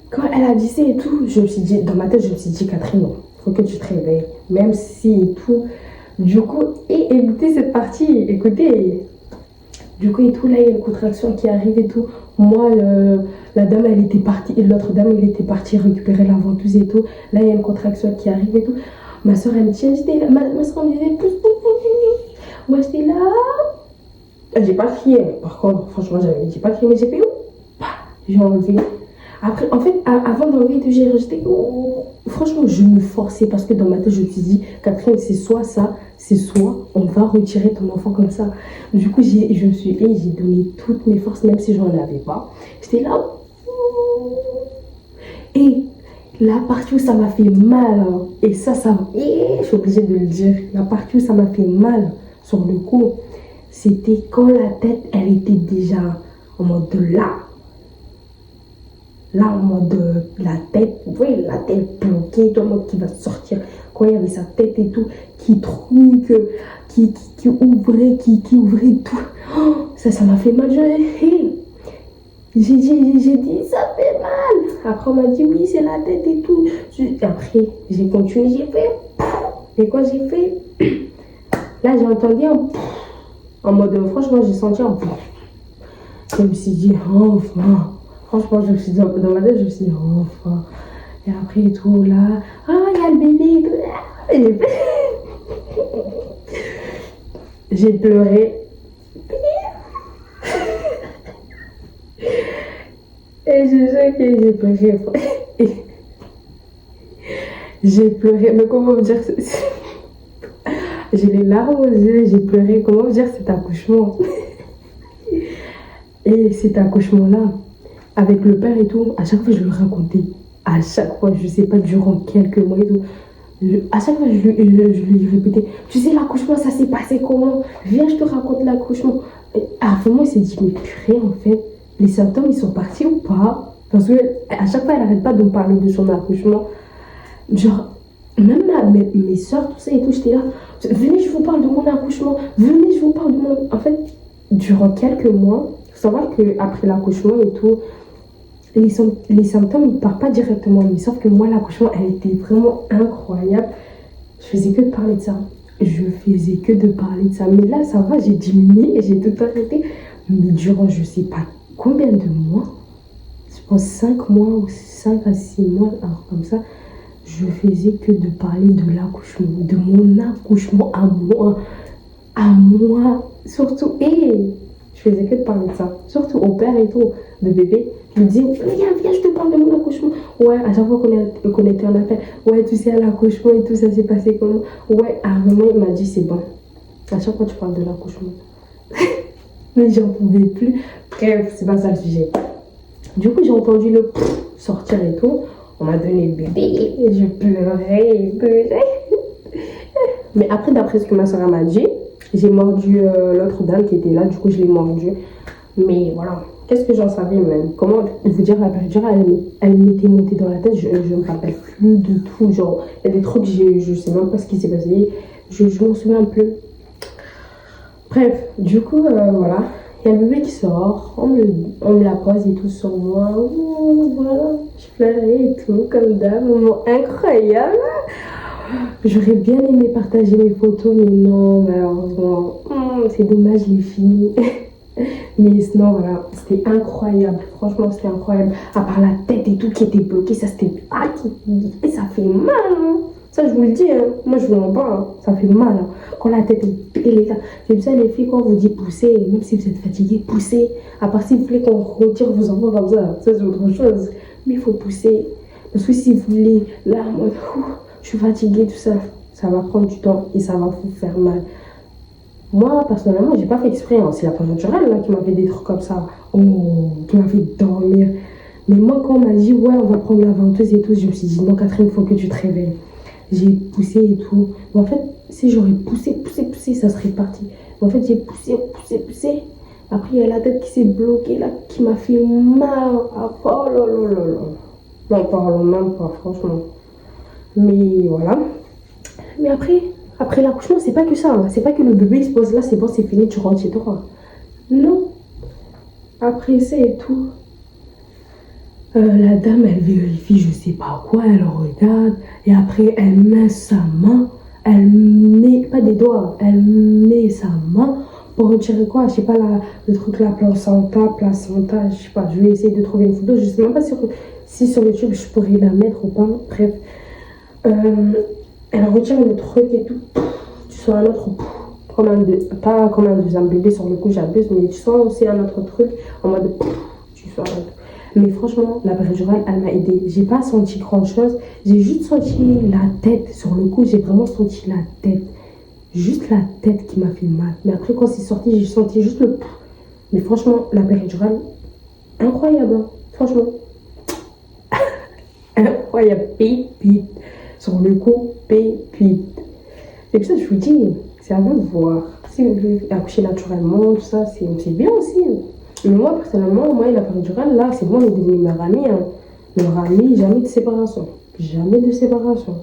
Quand elle a dit ça et tout, je me suis dit, dans ma tête, je me suis dit, Catherine, faut que tu te réveilles. Même si et tout. Du coup, écoutez cette partie, écoutez. Du coup, et tout, là, il y a une contraction qui arrive et tout. Moi, la dame, elle était partie, et l'autre dame, elle était partie récupérer la ventouse et tout. Là, il y a une contraction qui arrive et tout. Ma soeur, elle me tient, j'étais là. Ma soeur me disait, moi, j'étais là. J'ai pas crié. Par contre, franchement, j'ai pas crié, mais j'ai fait, j'ai enlevé. Après, en fait, avant d'enlever, j'ai rejeté. Franchement, je me forçais parce que dans ma tête, je me suis dit, Catherine, c'est soit ça, c'est soit on va retirer ton enfant comme ça. Du coup, j'ai donné toutes mes forces, même si j'en avais pas. J'étais là. Et la partie où ça m'a fait mal, hein, et ça, je suis obligée de le dire, la partie où ça m'a fait mal sur le coup, c'était quand la tête, elle était déjà en mode de là. Là, en mode la tête, vous voyez, la tête bloquée, tout le monde qui va sortir. Quand il y avait sa tête et tout, qui ouvrait, qui ouvrait tout. Ça m'a fait mal. J'ai dit, ça fait mal. Après, on m'a dit, oui, c'est la tête et tout. Après, j'ai continué, j'ai fait. Et quand j'ai fait, là, j'ai entendu en mode, franchement, j'ai senti un. Je me suis dit, enfin. Franchement, je me suis dit, dans ma tête, je me suis dit, enfin. Et après, et tout, là, il y a le bébé et tout. J'ai pleuré. Et je sais que j'ai pleuré. J'ai pleuré, mais comment vous dire, j'ai les larmes aux yeux, j'ai pleuré. Comment vous dire cet accouchement? Et cet accouchement-là, avec le père et tout, à chaque fois je lui racontais. À chaque fois, je sais pas, durant quelques mois et tout. À chaque fois, je lui répétais, tu sais, l'accouchement, ça s'est passé comment? Viens, je te raconte l'accouchement. À un moment, il s'est dit, mais purée, en fait, les symptômes, ils sont partis ou pas? Parce que à chaque fois, elle n'arrête pas de me parler de son accouchement. Genre, même mes soeurs, tout ça et tout, j'étais là. Venez, je vous parle de mon accouchement. Venez, je vous parle de mon. En fait, durant quelques mois, il faut savoir qu'après l'accouchement et tout, les symptômes ne partent pas directement. Mais sauf que moi, l'accouchement, elle était vraiment incroyable. Je faisais que de parler de ça. Je faisais que de parler de ça. Mais là, ça va, j'ai diminué et j'ai tout arrêté. Mais durant, je sais pas combien de mois, je pense 5 mois ou 5 à 6 mois, alors comme ça, je faisais que de parler de l'accouchement, de mon accouchement à moi, surtout. Et je faisais que de parler de ça, surtout au père et tout, de bébé. Je lui dis, viens, je te parle de mon accouchement. Ouais, à chaque fois qu'on était en appel, ouais, tu sais, à l'accouchement et tout, ça s'est passé comment? Ouais, à un moment, il m'a dit, c'est bon. À chaque fois, tu parles de l'accouchement. Mais j'en pouvais plus. Bref, c'est pas ça le sujet. Du coup, j'ai entendu le sortir et tout. On m'a donné le bébé. Et je pleurais. Mais après, d'après ce que ma soeur m'a dit, j'ai mordu l'autre dame qui était là. Du coup, je l'ai mordu. Mais voilà. Qu'est-ce que j'en savais même? Comment vous dire la péridurale, elle m'était montée dans la tête. Je ne me rappelle plus de tout. Genre, il y a des trucs, je sais même pas ce qui s'est passé. Je m'en souviens plus. Bref, du coup, voilà. Il y a le bébé qui sort, on me la pose et tout sur moi. Oh, voilà, je pleurais et tout, comme d'hab, moment incroyable. J'aurais bien aimé partager mes photos, mais non, malheureusement. C'est dommage, les filles. Mais sinon, voilà, c'était incroyable. Franchement, c'était incroyable. À part la tête et tout qui était bloquée, ça c'était. Ah, ça fait mal, hein. Ça, je vous le dis, hein. Moi, je vous en parle, hein. Ça fait mal, hein. Quand la tête est pelée, ça. C'est ça, les filles, quand on vous dit pousser, même si vous êtes fatigué, poussez. À part si vous voulez qu'on retire vos enfants comme ça c'est autre chose. Mais il faut pousser. Parce que si vous voulez, là, moi, je suis fatiguée, tout ça, ça va prendre du temps et ça va vous faire mal. Moi, personnellement, j'ai pas fait exprès, hein. C'est la péridurale là qui m'a fait des trucs comme ça. Oh, qui m'a fait dormir. Mais moi, quand on m'a dit, ouais, on va prendre la ventouse et tout, je me suis dit, non, Catherine, il faut que tu te réveilles. J'ai poussé et tout. Mais en fait, si j'aurais poussé, ça serait parti. Mais en fait, j'ai poussé. Après, il y a la tête qui s'est bloquée là, qui m'a fait mal. Ah, oh là là là là. Non, parlons même pas, franchement. Mais voilà. Mais après l'accouchement, c'est pas que ça. Hein. C'est pas que le bébé il se pose là, c'est bon, c'est fini, tu rentres chez toi. Non. Après ça et tout. La dame, elle vérifie, je sais pas quoi, elle regarde. Et après, elle met sa main. Elle met, pas des doigts, elle met sa main pour retirer quoi? Je sais pas, le truc là, placenta, je sais pas. Je vais essayer de trouver une photo. Je sais même pas si sur YouTube je pourrais la mettre ou pas. Bref. Elle retire le truc et tout. Tu sens un autre. Pas comme un deuxième bébé sur le coup, j'abuse, mais tu sens aussi un autre truc en mode. Tu sens un autre. Mais franchement, la péridurale, elle m'a aidée. J'ai pas senti grand chose. J'ai juste senti la tête. Sur le coup, j'ai vraiment senti la tête. Juste la tête qui m'a fait mal. Mais après, quand c'est sorti, j'ai senti juste le. Mais franchement, la péridurale, incroyable. Hein. Franchement. Incroyable. Pépite. Sur le coup, pépite. Et puis ça, je vous dis, c'est à vous de voir. Si vous voulez accoucher naturellement, tout ça, c'est bien aussi. Mais moi, personnellement, moi, la péridurale, là, c'est bon, on est devenus meilleurs amis. Hein. Meilleurs amis, jamais de séparation. Jamais de séparation.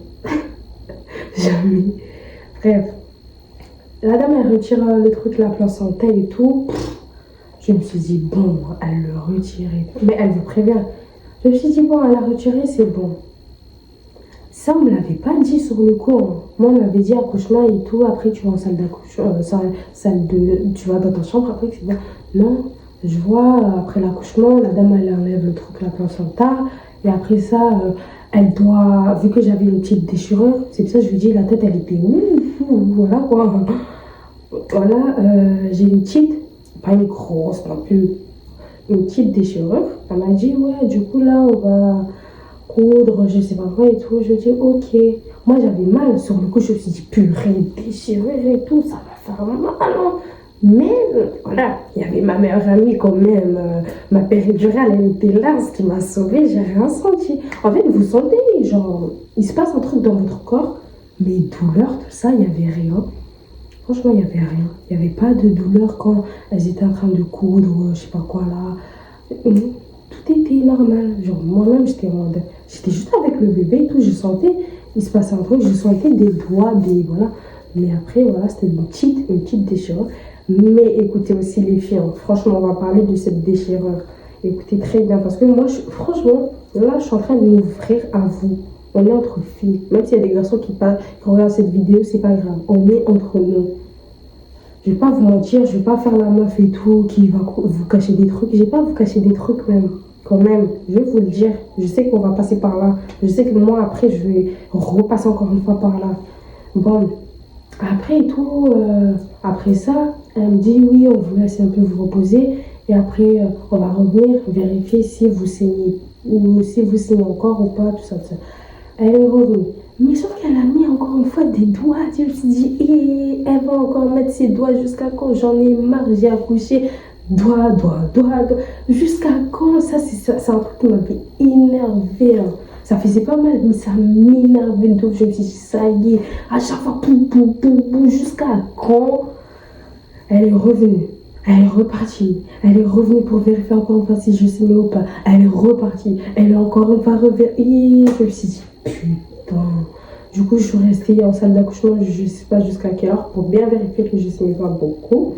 Jamais. Bref. La dame, elle retire le truc, la placenta et tout. Je me suis dit, bon, elle le retire et tout. Mais elle vous prévient. Je me suis dit, bon, elle l'a retiré, c'est bon. Ça, on me l'avait pas dit sur le coup. Hein. Moi, on m'avait dit accouchement et tout. Après, tu vas en salle d'accouchement, tu vas dans ta chambre. Après, c'est bon. Non, je vois, après l'accouchement, la dame, elle enlève le truc, la placenta. Et après ça, elle doit, vu que j'avais une petite déchirure, c'est pour ça que je lui dis, la tête, elle était voilà quoi. Voilà, j'ai une petite, pas une grosse non plus, une petite déchirure. Elle m'a dit, ouais, du coup, là, on va coudre, je sais pas quoi et tout. Je dis ok. Moi j'avais mal sur le coup, je me suis dit purée, déchirure et tout, ça va faire mal. Hein. Mais voilà, il y avait ma meilleure amie quand même. Ma péridurale, elle était là, ce qui m'a sauvée, j'ai rien senti. En fait, vous sentez, genre, il se passe un truc dans votre corps, mais douleur, tout ça, il n'y avait rien. Franchement, il n'y avait rien. Il n'y avait pas de douleur quand elles étaient en train de coudre, je sais pas quoi là. tout était normal. Genre, moi-même, j'étais juste avec le bébé et tout, je sentais, il se passait un truc, je sentais des doigts, voilà. Mais après, voilà, c'était une petite déchirure. Mais écoutez aussi les filles, hein, franchement, on va parler de cette déchirure. Écoutez très bien, parce que moi, franchement, là, je suis en train de m'ouvrir à vous. On est entre filles. Même s'il y a des garçons qui regardent cette vidéo, c'est pas grave. On est entre nous. Je vais pas vous mentir, je vais pas faire la meuf et tout, qui va vous cacher des trucs. Je vais pas vous cacher des trucs même. Quand même, je vais vous le dire. Je sais qu'on va passer par là. Je sais que moi, après, je vais repasser encore une fois par là. Bon, après et tout, après ça, elle me dit oui, on vous laisse un peu vous reposer. Et après, on va revenir vérifier si vous saignez ou si vous saignez encore ou pas, tout ça, tout ça. Elle est revenue. Mais sauf qu'elle a mis encore une fois des doigts. Je me suis dit, elle va encore mettre ses doigts jusqu'à quand? J'en ai marre, j'ai accouché. Doigts. Jusqu'à quand? Ça, c'est un truc qui m'avait énervé. Hein. Ça faisait pas mal, mais ça m'énervait. Donc je me suis dit, ça y est, à chaque fois, jusqu'à quand? Elle est revenue. Elle est repartie. Elle est revenue pour vérifier encore une fois si je saignais ou pas. Elle est repartie. Elle est encore une fois revérifiée. Je me suis dit, putain. Du coup, je suis restée en salle d'accouchement, je sais pas jusqu'à quelle heure, pour bien vérifier que je saignais pas beaucoup.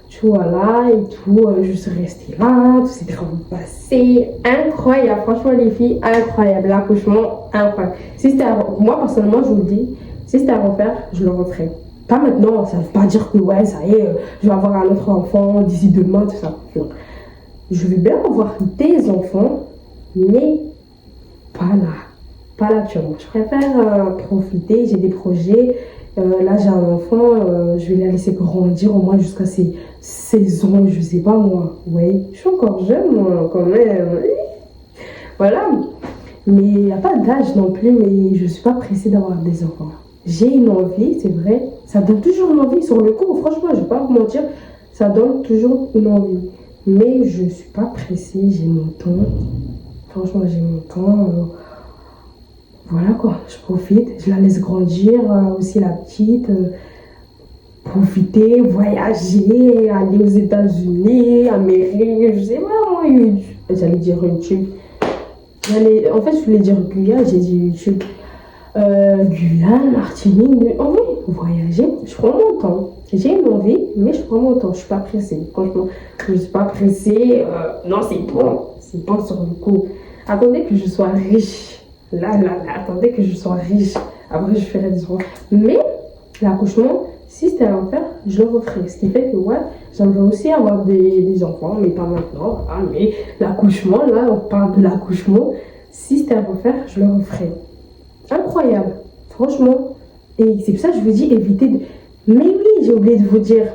Tu vois là et tout, je suis restée là, tout s'est passé. Incroyable, franchement les filles, incroyable. L'accouchement, incroyable. Si c'était moi personnellement, je vous le dis, si c'était à refaire, je le referais. Pas maintenant, ça veut pas dire que ouais, ça y est, je vais avoir un autre enfant d'ici demain, tout ça. Non. Je vais bien avoir des enfants, mais pas là. Pas là actuellement. Je préfère profiter, j'ai des projets. Là, j'ai un enfant, je vais la laisser grandir au moins jusqu'à ses 16 ans, je sais pas moi. Oui, je suis encore jeune, moi, quand même. Voilà. Mais il n'y a pas d'âge non plus, mais je suis pas pressée d'avoir des enfants. J'ai une envie, c'est vrai. Ça donne toujours une envie sur le coup. Franchement, je vais pas vous mentir, ça donne toujours une envie. Mais je suis pas pressée, j'ai mon temps. Franchement, j'ai mon temps. Voilà quoi, je profite, je la laisse grandir, aussi la petite. Profiter, voyager, aller aux États-Unis, Amérique, je sais pas moi, YouTube. J'allais dire YouTube. En fait, je voulais dire Guyane, j'ai dit YouTube. Guyane, Martinique, oh oui, voyager, je prends mon temps. J'ai une envie, mais je prends mon temps, je suis pas pressée. Franchement, je suis pas pressée. Non, c'est bon sur le coup. Attendez que je sois riche. Là, attendez que je sois riche. Après, je ferai des enfants. Mais l'accouchement, si c'était à refaire, je le referai. Ce qui fait que, ouais, j'aimerais aussi avoir des enfants, mais pas maintenant. Voilà. Mais l'accouchement, là, on parle de l'accouchement. Si c'était à refaire, je le referai. Incroyable. Franchement. Et c'est pour ça que je vous dis, évitez de... Mais oui, j'ai oublié de vous dire.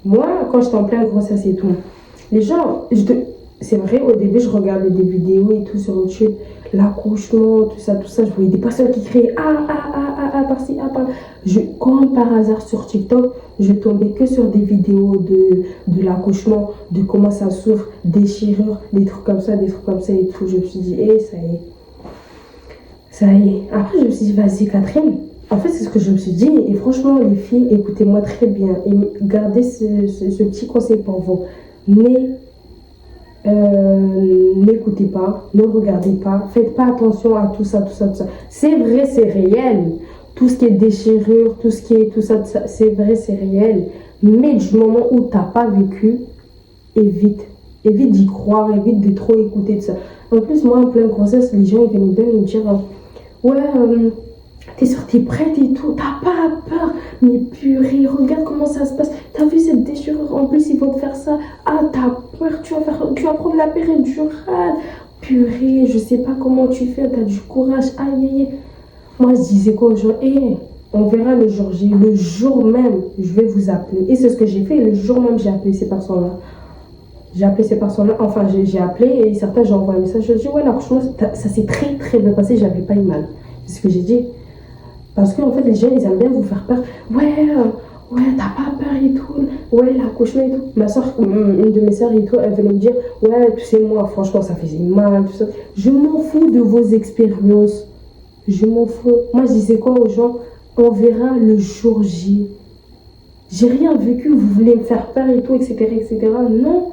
Moi, quand j'étais en pleine grossesse et tout, les gens... C'est vrai, au début, je regardais des vidéos et tout sur YouTube, l'accouchement, tout ça, je voyais des personnes qui criaient par-ci, par-là. Comme par hasard sur TikTok, je tombais que sur des vidéos de l'accouchement, de comment ça souffre, déchirure, des trucs comme ça et tout. Je me suis dit, ça y est. Après, je me suis dit, vas-y, Catherine. En fait, c'est ce que je me suis dit. Et franchement, les filles, écoutez-moi très bien et gardez ce petit conseil pour vous. N'écoutez pas, ne regardez pas, faites pas attention à tout ça. C'est vrai, c'est réel. Tout ce qui est déchirure, tout ça, c'est vrai, c'est réel. Mais du moment où t'as pas vécu, évite d'y croire, évite de trop écouter de ça. En plus, moi, en pleine grossesse, les gens, ils venaient bien me dire, t'es sûre, t'es prête et tout, t'as pas peur. Mais purée, regarde comment ça se passe. T'as vu cette déchirure, en plus ils vont te faire ça. Ah, t'as peur, tu vas prendre la péridurale. Purée, je sais pas comment tu fais, t'as du courage. Aïe. Moi, je disais quoi aux gens, on verra le jour J. Le jour même, je vais vous appeler. Et c'est ce que j'ai fait. Le jour même, j'ai appelé ces personnes-là. Enfin, j'ai appelé et certains, j'ai envoyé un message. Je dis, ouais, l'accouchement, ça s'est très, très bien passé. J'avais pas eu mal. C'est ce que j'ai dit. Parce qu'en fait, les gens, ils aiment bien vous faire peur. Ouais, t'as pas peur et tout. Ouais, l'accouchement et tout. Ma soeur, une de mes soeurs et tout, elle venait me dire, ouais, tu sais, moi, franchement, ça faisait mal, tout ça. Je m'en fous de vos expériences. Je m'en fous. Moi, je disais quoi aux gens? On verra le jour J. J'ai rien vécu, vous voulez me faire peur et tout, etc. Non,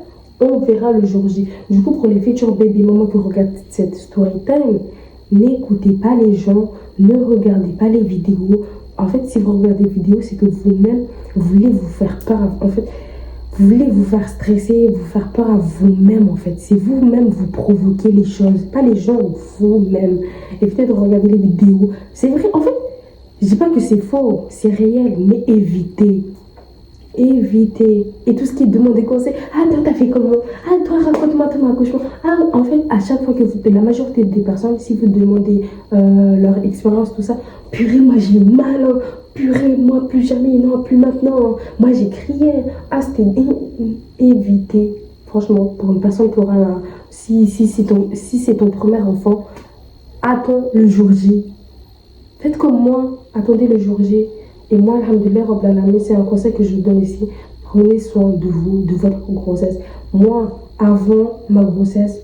on verra le jour J. Du coup, pour les futurs baby mamans qui regardent cette story time, n'écoutez pas les gens, ne regardez pas les vidéos. En fait, si vous regardez les vidéos, c'est que vous-même, vous voulez vous faire peur. En fait, vous voulez vous faire stresser, vous faire peur à vous-même, en fait. C'est vous-même, vous provoquez les choses, pas les gens, vous-même. Évitez de regarder les vidéos. C'est vrai, en fait, je dis pas que c'est faux, c'est réel, mais évitez. Évitez. Et tout ce qui demande des conseils. Ah, toi, t'as fait comment? Ah, toi, raconte-moi ton accouchement. Ah, en fait, à chaque fois que vous, la majorité des personnes, si vous demandez leur expérience, tout ça, purée, moi j'ai eu mal, hein. Purée, moi plus jamais, non, plus maintenant, hein. Moi j'ai crié. Ah, c'était évitez. Franchement, pour une personne qui aura un. Si c'est ton premier enfant, attends le jour J. Faites comme moi, attendez le jour J. Et moi, alhamdoulilah, Rabbil Alamin, c'est un conseil que je vous donne ici. Prenez soin de vous, de votre grossesse. Moi, avant ma grossesse,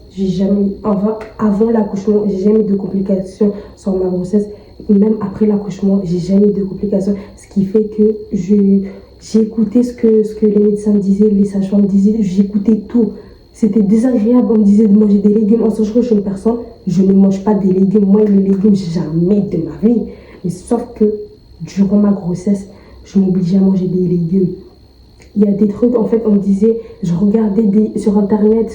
avant l'accouchement, j'ai jamais eu de complications sur ma grossesse. Et même après l'accouchement, j'ai jamais eu de complications. Ce qui fait que j'ai écouté ce que les médecins me disaient, les sages-femmes me disaient, j'écoutais tout. C'était désagréable, on me disait de manger des légumes. En sachant que je suis une personne, je ne mange pas des légumes. Moi, les légumes, jamais de ma vie. Mais sauf que durant ma grossesse, je m'obligeais à manger des légumes. Il y a des trucs, en fait, on me disait, je regardais sur internet,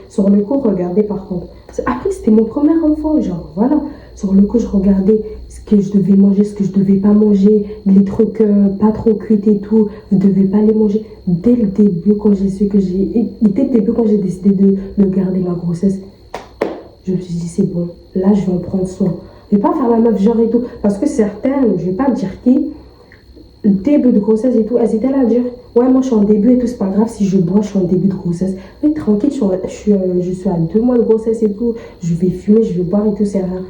sur le coup, regardez par contre. Après, c'était mon premier enfant, genre, voilà. Sur le coup, je regardais ce que je devais manger, ce que je devais pas manger, les trucs pas trop cuits et tout, vous devez pas les manger. Dès le début, quand j'ai su que dès le début, quand j'ai décidé de garder ma grossesse, je me suis dit, c'est bon, là, je vais en prendre soin. Je vais pas faire la meuf genre et tout. Parce que certaines, je vais pas dire qui, le début de grossesse et tout, elles étaient là à dire, ouais, moi je suis en début et tout, c'est pas grave si je bois, je suis en début de grossesse. Mais tranquille, je suis à 2 mois de grossesse et tout, je vais fumer, je vais boire et tout, c'est rien.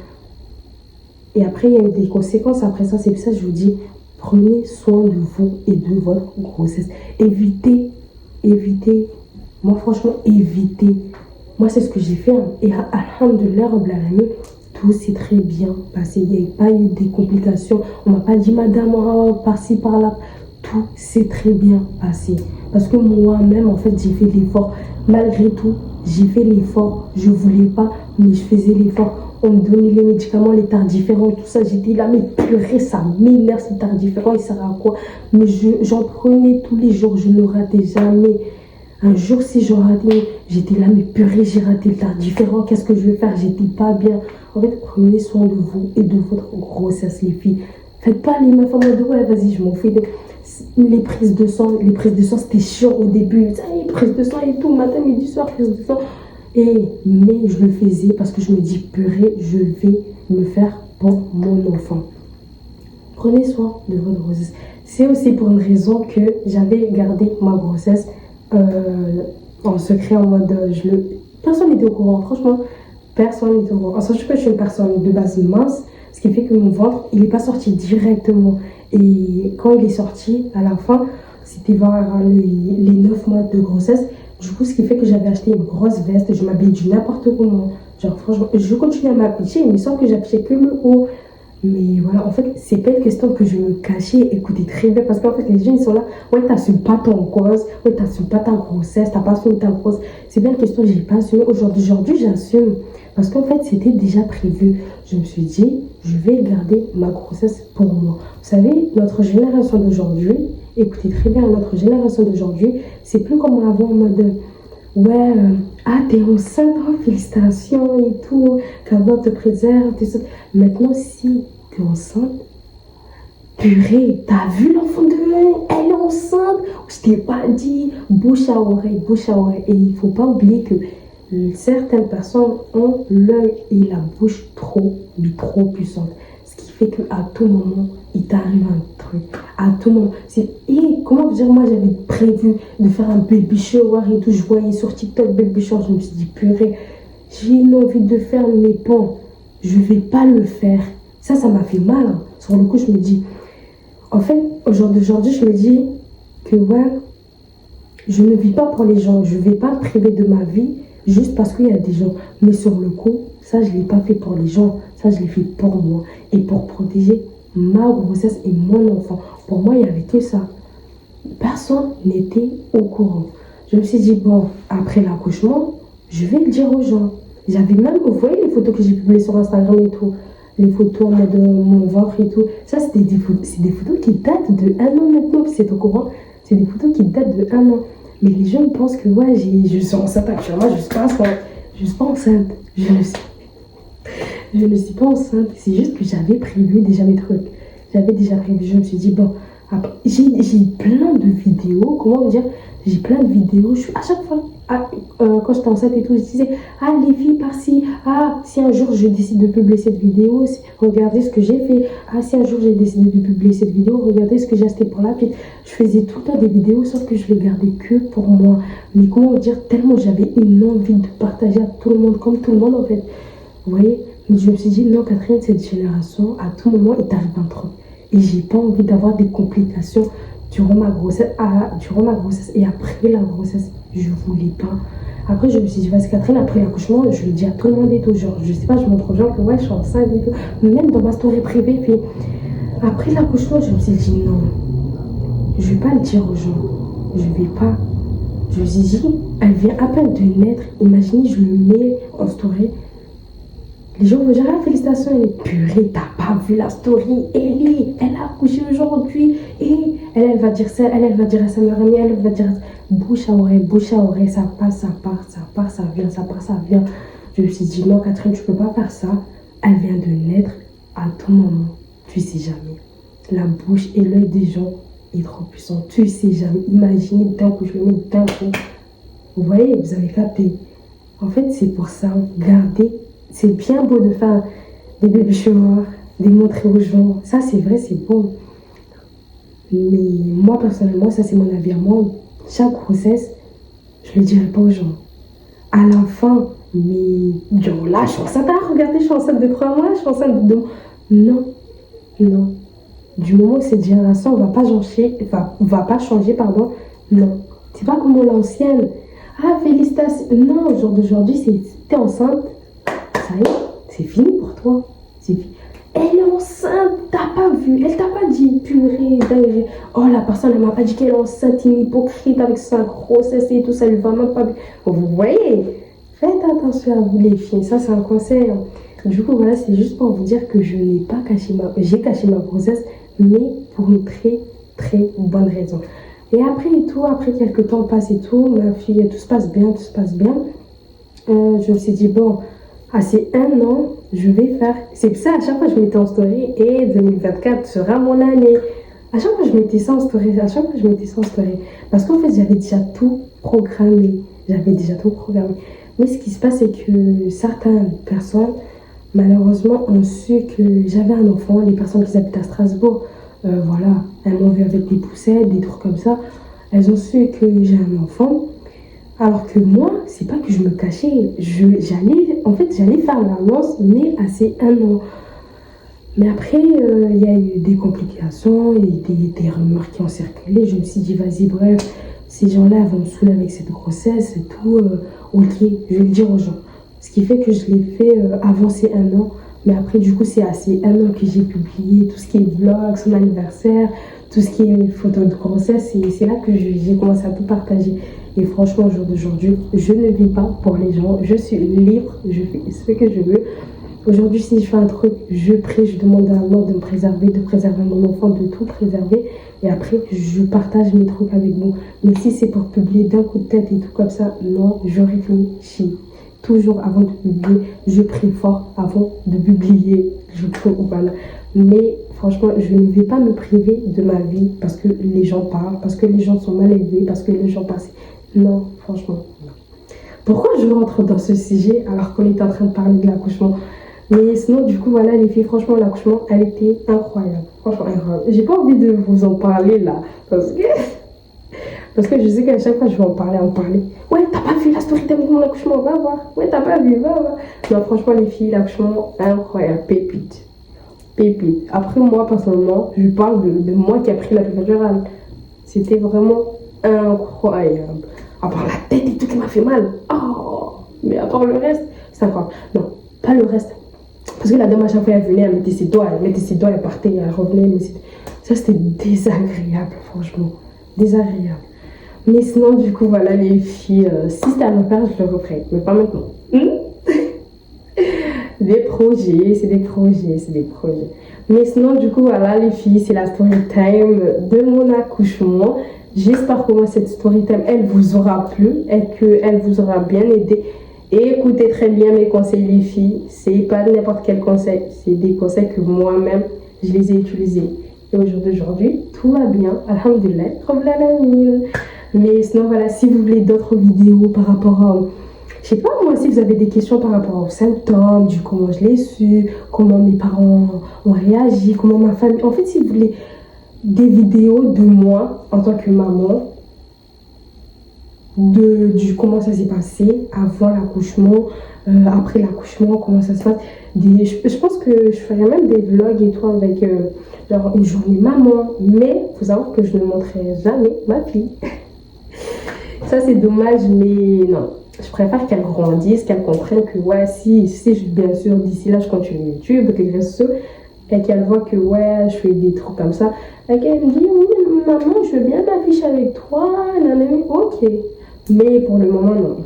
Et après, il y a eu des conséquences après ça, c'est pour ça que je vous dis, prenez soin de vous et de votre grossesse. Évitez, moi franchement, évitez. Moi, c'est ce que j'ai fait, hein. Et alhamdoulilah, Rabbil Alamin, tout s'est très bien passé. Il n'y a pas eu des complications. On ne m'a pas dit, madame, oh, par-ci, par-là. Tout s'est très bien passé. Parce que moi-même, en fait, j'ai fait l'effort. Malgré tout, j'ai fait l'effort. Je ne voulais pas, mais je faisais l'effort. On me donnait les médicaments, les tardiférents, tout ça. J'étais là, mais purée, ça m'énerve, ces tardiférents, ils servent à quoi? Mais j'en prenais tous les jours. Je ne ratais jamais. Un jour, si je ratais, j'étais là, mais purée, j'ai raté le tardiférant. Qu'est-ce que je vais faire? J'étais pas bien. En fait, prenez soin de vous et de votre grossesse, les filles. Faites pas les meufs en mode, ouais, vas-y, je m'en fais. Les prises de sang, c'était chiant au début. Les prises de sang et tout, matin, midi, soir, prise de sang. Mais je le faisais parce que je me dis, purée, je vais le faire pour mon enfant. Prenez soin de votre grossesse. C'est aussi pour une raison que j'avais gardé ma grossesse en secret, en mode, personne n'était au courant, franchement. Personne n'était au courant. En sachant que je suis une personne de base mince, ce qui fait que mon ventre, il n'est pas sorti directement. Et quand il est sorti, à la fin, c'était vers les 9 mois de grossesse. Du coup, ce qui fait que j'avais acheté une grosse veste, je m'habillais du n'importe comment. Genre, franchement, je continue à m'habiller, il me semble que j'affichais que le haut. Mais voilà, en fait, c'est pas une question que je me cachais. Écoutez très bien, parce qu'en fait, les gens, ils sont là. Ouais, t'assumes pas ton gosse. Ouais, t'assumes pas ta grossesse. T'as pas assumé ta grossesse. C'est bien une question que j'ai pas assumé. Aujourd'hui, j'assume. Parce qu'en fait, c'était déjà prévu. Je me suis dit, je vais garder ma grossesse pour moi. Vous savez, notre génération d'aujourd'hui, écoutez très bien, notre génération d'aujourd'hui, c'est plus comme avant en mode. Ouais, ah, t'es enceinte, oh, félicitations et tout, qu'Allah te préserve, tout ça. Maintenant, si t'es enceinte, purée, t'as vu l'enfant de elle est enceinte, je t'ai pas dit, bouche à oreille, bouche à oreille. Et il faut pas oublier que certaines personnes ont l'œil et la bouche mais trop puissante. Ce qui fait qu'à tout moment, il t'arrive un truc. À tout moment. Comment vous dire, moi j'avais prévu de faire un baby shower et tout. Je voyais sur TikTok baby shower. Je me suis dit, purée, j'ai une envie de faire, mais bon, je vais pas le faire. Ça m'a fait mal, hein. Sur le coup, je me dis, en fait, aujourd'hui, je me dis que ouais, je ne vis pas pour les gens. Je vais pas me priver de ma vie juste parce qu'il y a des gens. Mais sur le coup, ça, je ne l'ai pas fait pour les gens. Ça, je l'ai fait pour moi. Et pour protéger ma grossesse et mon enfant. Pour moi, il n'y avait que ça. Personne n'était au courant. Je me suis dit, bon, après l'accouchement, je vais le dire aux gens. J'avais même, vous voyez les photos que j'ai publiées sur Instagram et tout, les photos de mon ventre et tout. Ça, c'est des photos qui datent de 1 an maintenant, c'est au courant. C'est des photos qui datent de 1 an. Mais les gens ils pensent que ouais, je suis enceinte actuellement, je suis pas enceinte. Je suis pas enceinte. Je ne suis pas enceinte. C'est juste que j'avais prévu déjà mes trucs. J'avais déjà prévu. Je me suis dit, bon, après, j'ai plein de vidéos. Comment vous dire? J'ai plein de vidéos. À chaque fois, quand j'étais enceinte et tout, je disais, ah, les filles par-ci. Ah, si un jour je décide de publier cette vidéo, regardez ce que j'ai fait. Ah, si un jour j'ai décidé de publier cette vidéo, regardez ce que j'ai acheté pour la petite. Je faisais tout le temps des vidéos, sauf que je les gardais que pour moi. Mais comment vous dire, tellement j'avais une envie de partager à tout le monde, comme tout le monde en fait. Vous voyez? Mais je me suis dit, non, Catherine, cette génération, à tout moment, il t'arrive un truc. Et j'ai pas envie d'avoir des complications durant ma grossesse et après la grossesse. Je voulais pas. Après, je me suis dit, vas-y, Catherine, après l'accouchement, je le dis à tout le monde et tout. Genre, je sais pas, je montre aux gens que ouais, je suis enceinte et tout. Même dans ma story privée. Puis après l'accouchement, je me suis dit, non, je vais pas le dire aux gens. Je vais pas. Je me suis dit, elle vient à peine de naître. Imaginez, je le mets en story. Les gens vont dire, ah, félicitations, elle est purée, t'as pas vu la story. Et lui, elle a accouché aujourd'hui. Et elle va dire ça, elle va dire à sa meilleure amie, elle va dire bouche à oreille, ça passe, ça part, ça part, ça vient, ça part, ça vient. Je me suis dit, non, Catherine, tu peux pas faire ça. Elle vient de naître à tout moment. Tu sais jamais. La bouche et l'œil des gens est trop puissant. Tu sais jamais. Imaginez d'un coup, je le mets d'un coup. Vous voyez, vous avez capté. En fait, c'est pour ça, gardez. C'est bien beau de faire des baby showers, de montrer aux gens. Ça, c'est vrai, c'est bon. Mais moi, personnellement, ça, c'est mon avis à moi. Chaque grossesse, je ne le dirai pas aux gens. À la fin, mais genre là, je suis enceinte. Ah, regardez, je suis enceinte de 3 mois, je suis enceinte de 2 mois. Non, non. Du moment où cette génération va pas changer, pardon. Non. C'est pas comme l'ancienne. Ah, félicitations. Non, au jour d'aujourd'hui, t'es enceinte. Ça y est, c'est fini pour toi. C'est fini. Elle est enceinte, t'as pas vu, elle t'a pas dit purée, dingue. Oh, la personne, elle m'a pas dit qu'elle est enceinte, une hypocrite avec sa grossesse et tout, ça lui va même pas. Vous voyez, faites attention à vous les filles, ça c'est un conseil. Du coup, voilà, c'est juste pour vous dire que je n'ai pas caché j'ai caché ma grossesse, mais pour une très très bonne raison. Et après et tout, après quelques temps passe et tout, ma fille, tout se passe bien, tout se passe bien. Je me suis dit, bon, c'est 1 an, je vais faire. C'est pour ça, à chaque fois, je mettais en story et 2024 sera mon année. À chaque fois, je mettais ça en story. Parce qu'en fait, j'avais déjà tout programmé. Mais ce qui se passe, c'est que certaines personnes, malheureusement, ont su que j'avais un enfant. Les personnes qui habitent à Strasbourg, voilà, elles m'ont vu avec des poussettes, des trucs comme ça. Elles ont su que j'ai un enfant. Alors que moi, c'est pas que je me cachais. J'allais faire l'annonce, mais à ces 1 an. Mais après, il y a eu des complications et des rumeurs qui ont circulé. Je me suis dit, vas-y, bref, ces gens-là vont me saouler avec cette grossesse et tout. Ok, je vais le dire aux gens. Ce qui fait que je l'ai fait avant ces 1 an. Mais après, du coup, c'est à ces 1 an que j'ai publié tout ce qui est vlog, son anniversaire, tout ce qui est photos de grossesse. Et c'est là que j'ai commencé à tout partager. Et franchement, au jour d'aujourd'hui, je ne vis pas pour les gens. Je suis libre, je fais ce que je veux. Aujourd'hui, si je fais un truc, je prie, je demande à Allah de me préserver, de préserver mon enfant, de tout préserver. Et après, je partage mes trucs avec vous. Mais si c'est pour publier d'un coup de tête et tout comme ça, non, je réfléchis. Toujours avant de publier, je prie fort avant de publier. Voilà. Mais franchement, je ne vais pas me priver de ma vie parce que les gens parlent, parce que les gens sont mal élevés, parce que les gens passent. Non, franchement, non. Pourquoi je rentre dans ce sujet alors qu'on est en train de parler de l'accouchement? Mais sinon, du coup, voilà, les filles, franchement, l'accouchement a été incroyable. Franchement, incroyable. J'ai pas envie de vous en parler là. Parce que je sais qu'à chaque fois, je vais en parler. Ouais, t'as pas vu la story de mon accouchement? Va voir. Ouais, t'as pas vu, va voir. Non, franchement, les filles, l'accouchement, incroyable. Pépite. Après, moi, personnellement, je parle de moi qui a pris la péridurale. C'était vraiment incroyable. À part la tête et tout qui m'a fait mal. Oh, mais à part le reste, c'est incroyable. Non, pas le reste. Parce que la dame, à chaque fois, elle venait, elle mettait ses doigts, elle partait, elle revenait. Mais ça, c'était désagréable, franchement. Désagréable. Mais sinon, du coup, voilà, les filles, si c'était à me faire, je le referais, mais pas maintenant. Des projets, c'est des projets, c'est des projets. Mais sinon, du coup, voilà, les filles, c'est la story time de mon accouchement. J'espère que moi, cette story time, elle vous aura plu et qu'elle vous aura bien aidé. Et écoutez très bien mes conseils, les filles. C'est pas n'importe quel conseil, c'est des conseils que moi-même, je les ai utilisés. Et au jour d'aujourd'hui, tout va bien. Alhamdulillah, Rabbil Alamin. Mais sinon, voilà, si vous voulez d'autres vidéos par rapport à... Je sais pas, moi, si vous avez des questions par rapport aux symptômes, du comment je l'ai su, comment mes parents ont réagi, comment ma famille... En fait, si vous voulez des vidéos de moi en tant que maman, du comment ça s'est passé avant l'accouchement, après l'accouchement, comment ça se passe. Je pense que je ferais même des vlogs et tout avec genre une journée maman, mais il faut savoir que je ne montrerai jamais ma fille. Ça c'est dommage, mais non. Je préfère qu'elle grandisse, qu'elle comprenne que ouais, si bien sûr d'ici là je continue YouTube, les réseaux, et qu'elle voit que ouais, je fais des trucs comme ça, et qu'elle me dit oui maman, je veux bien m'afficher avec toi, nanana, ok. Mais pour le moment non,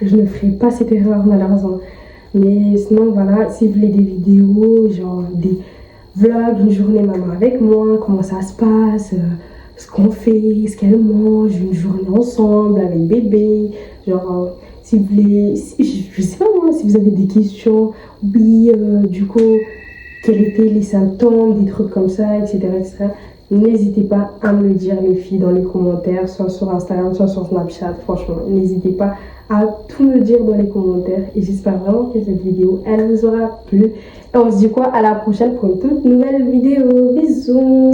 je ne ferai pas cette erreur malheureusement. Mais sinon voilà, si vous voulez des vidéos, genre des vlogs, une journée maman avec moi, comment ça se passe, ce qu'on fait, ce qu'elle mange, une journée ensemble avec bébé, genre si vous voulez, je sais pas moi, si vous avez des questions, oui, du coup, quels étaient les symptômes, des trucs comme ça, etc. N'hésitez pas à me le dire les filles dans les commentaires, soit sur Instagram, soit sur Snapchat, franchement, n'hésitez pas à tout me dire dans les commentaires et j'espère vraiment que cette vidéo, elle vous aura plu. Et on se dit quoi à la prochaine pour une toute nouvelle vidéo. Bisous.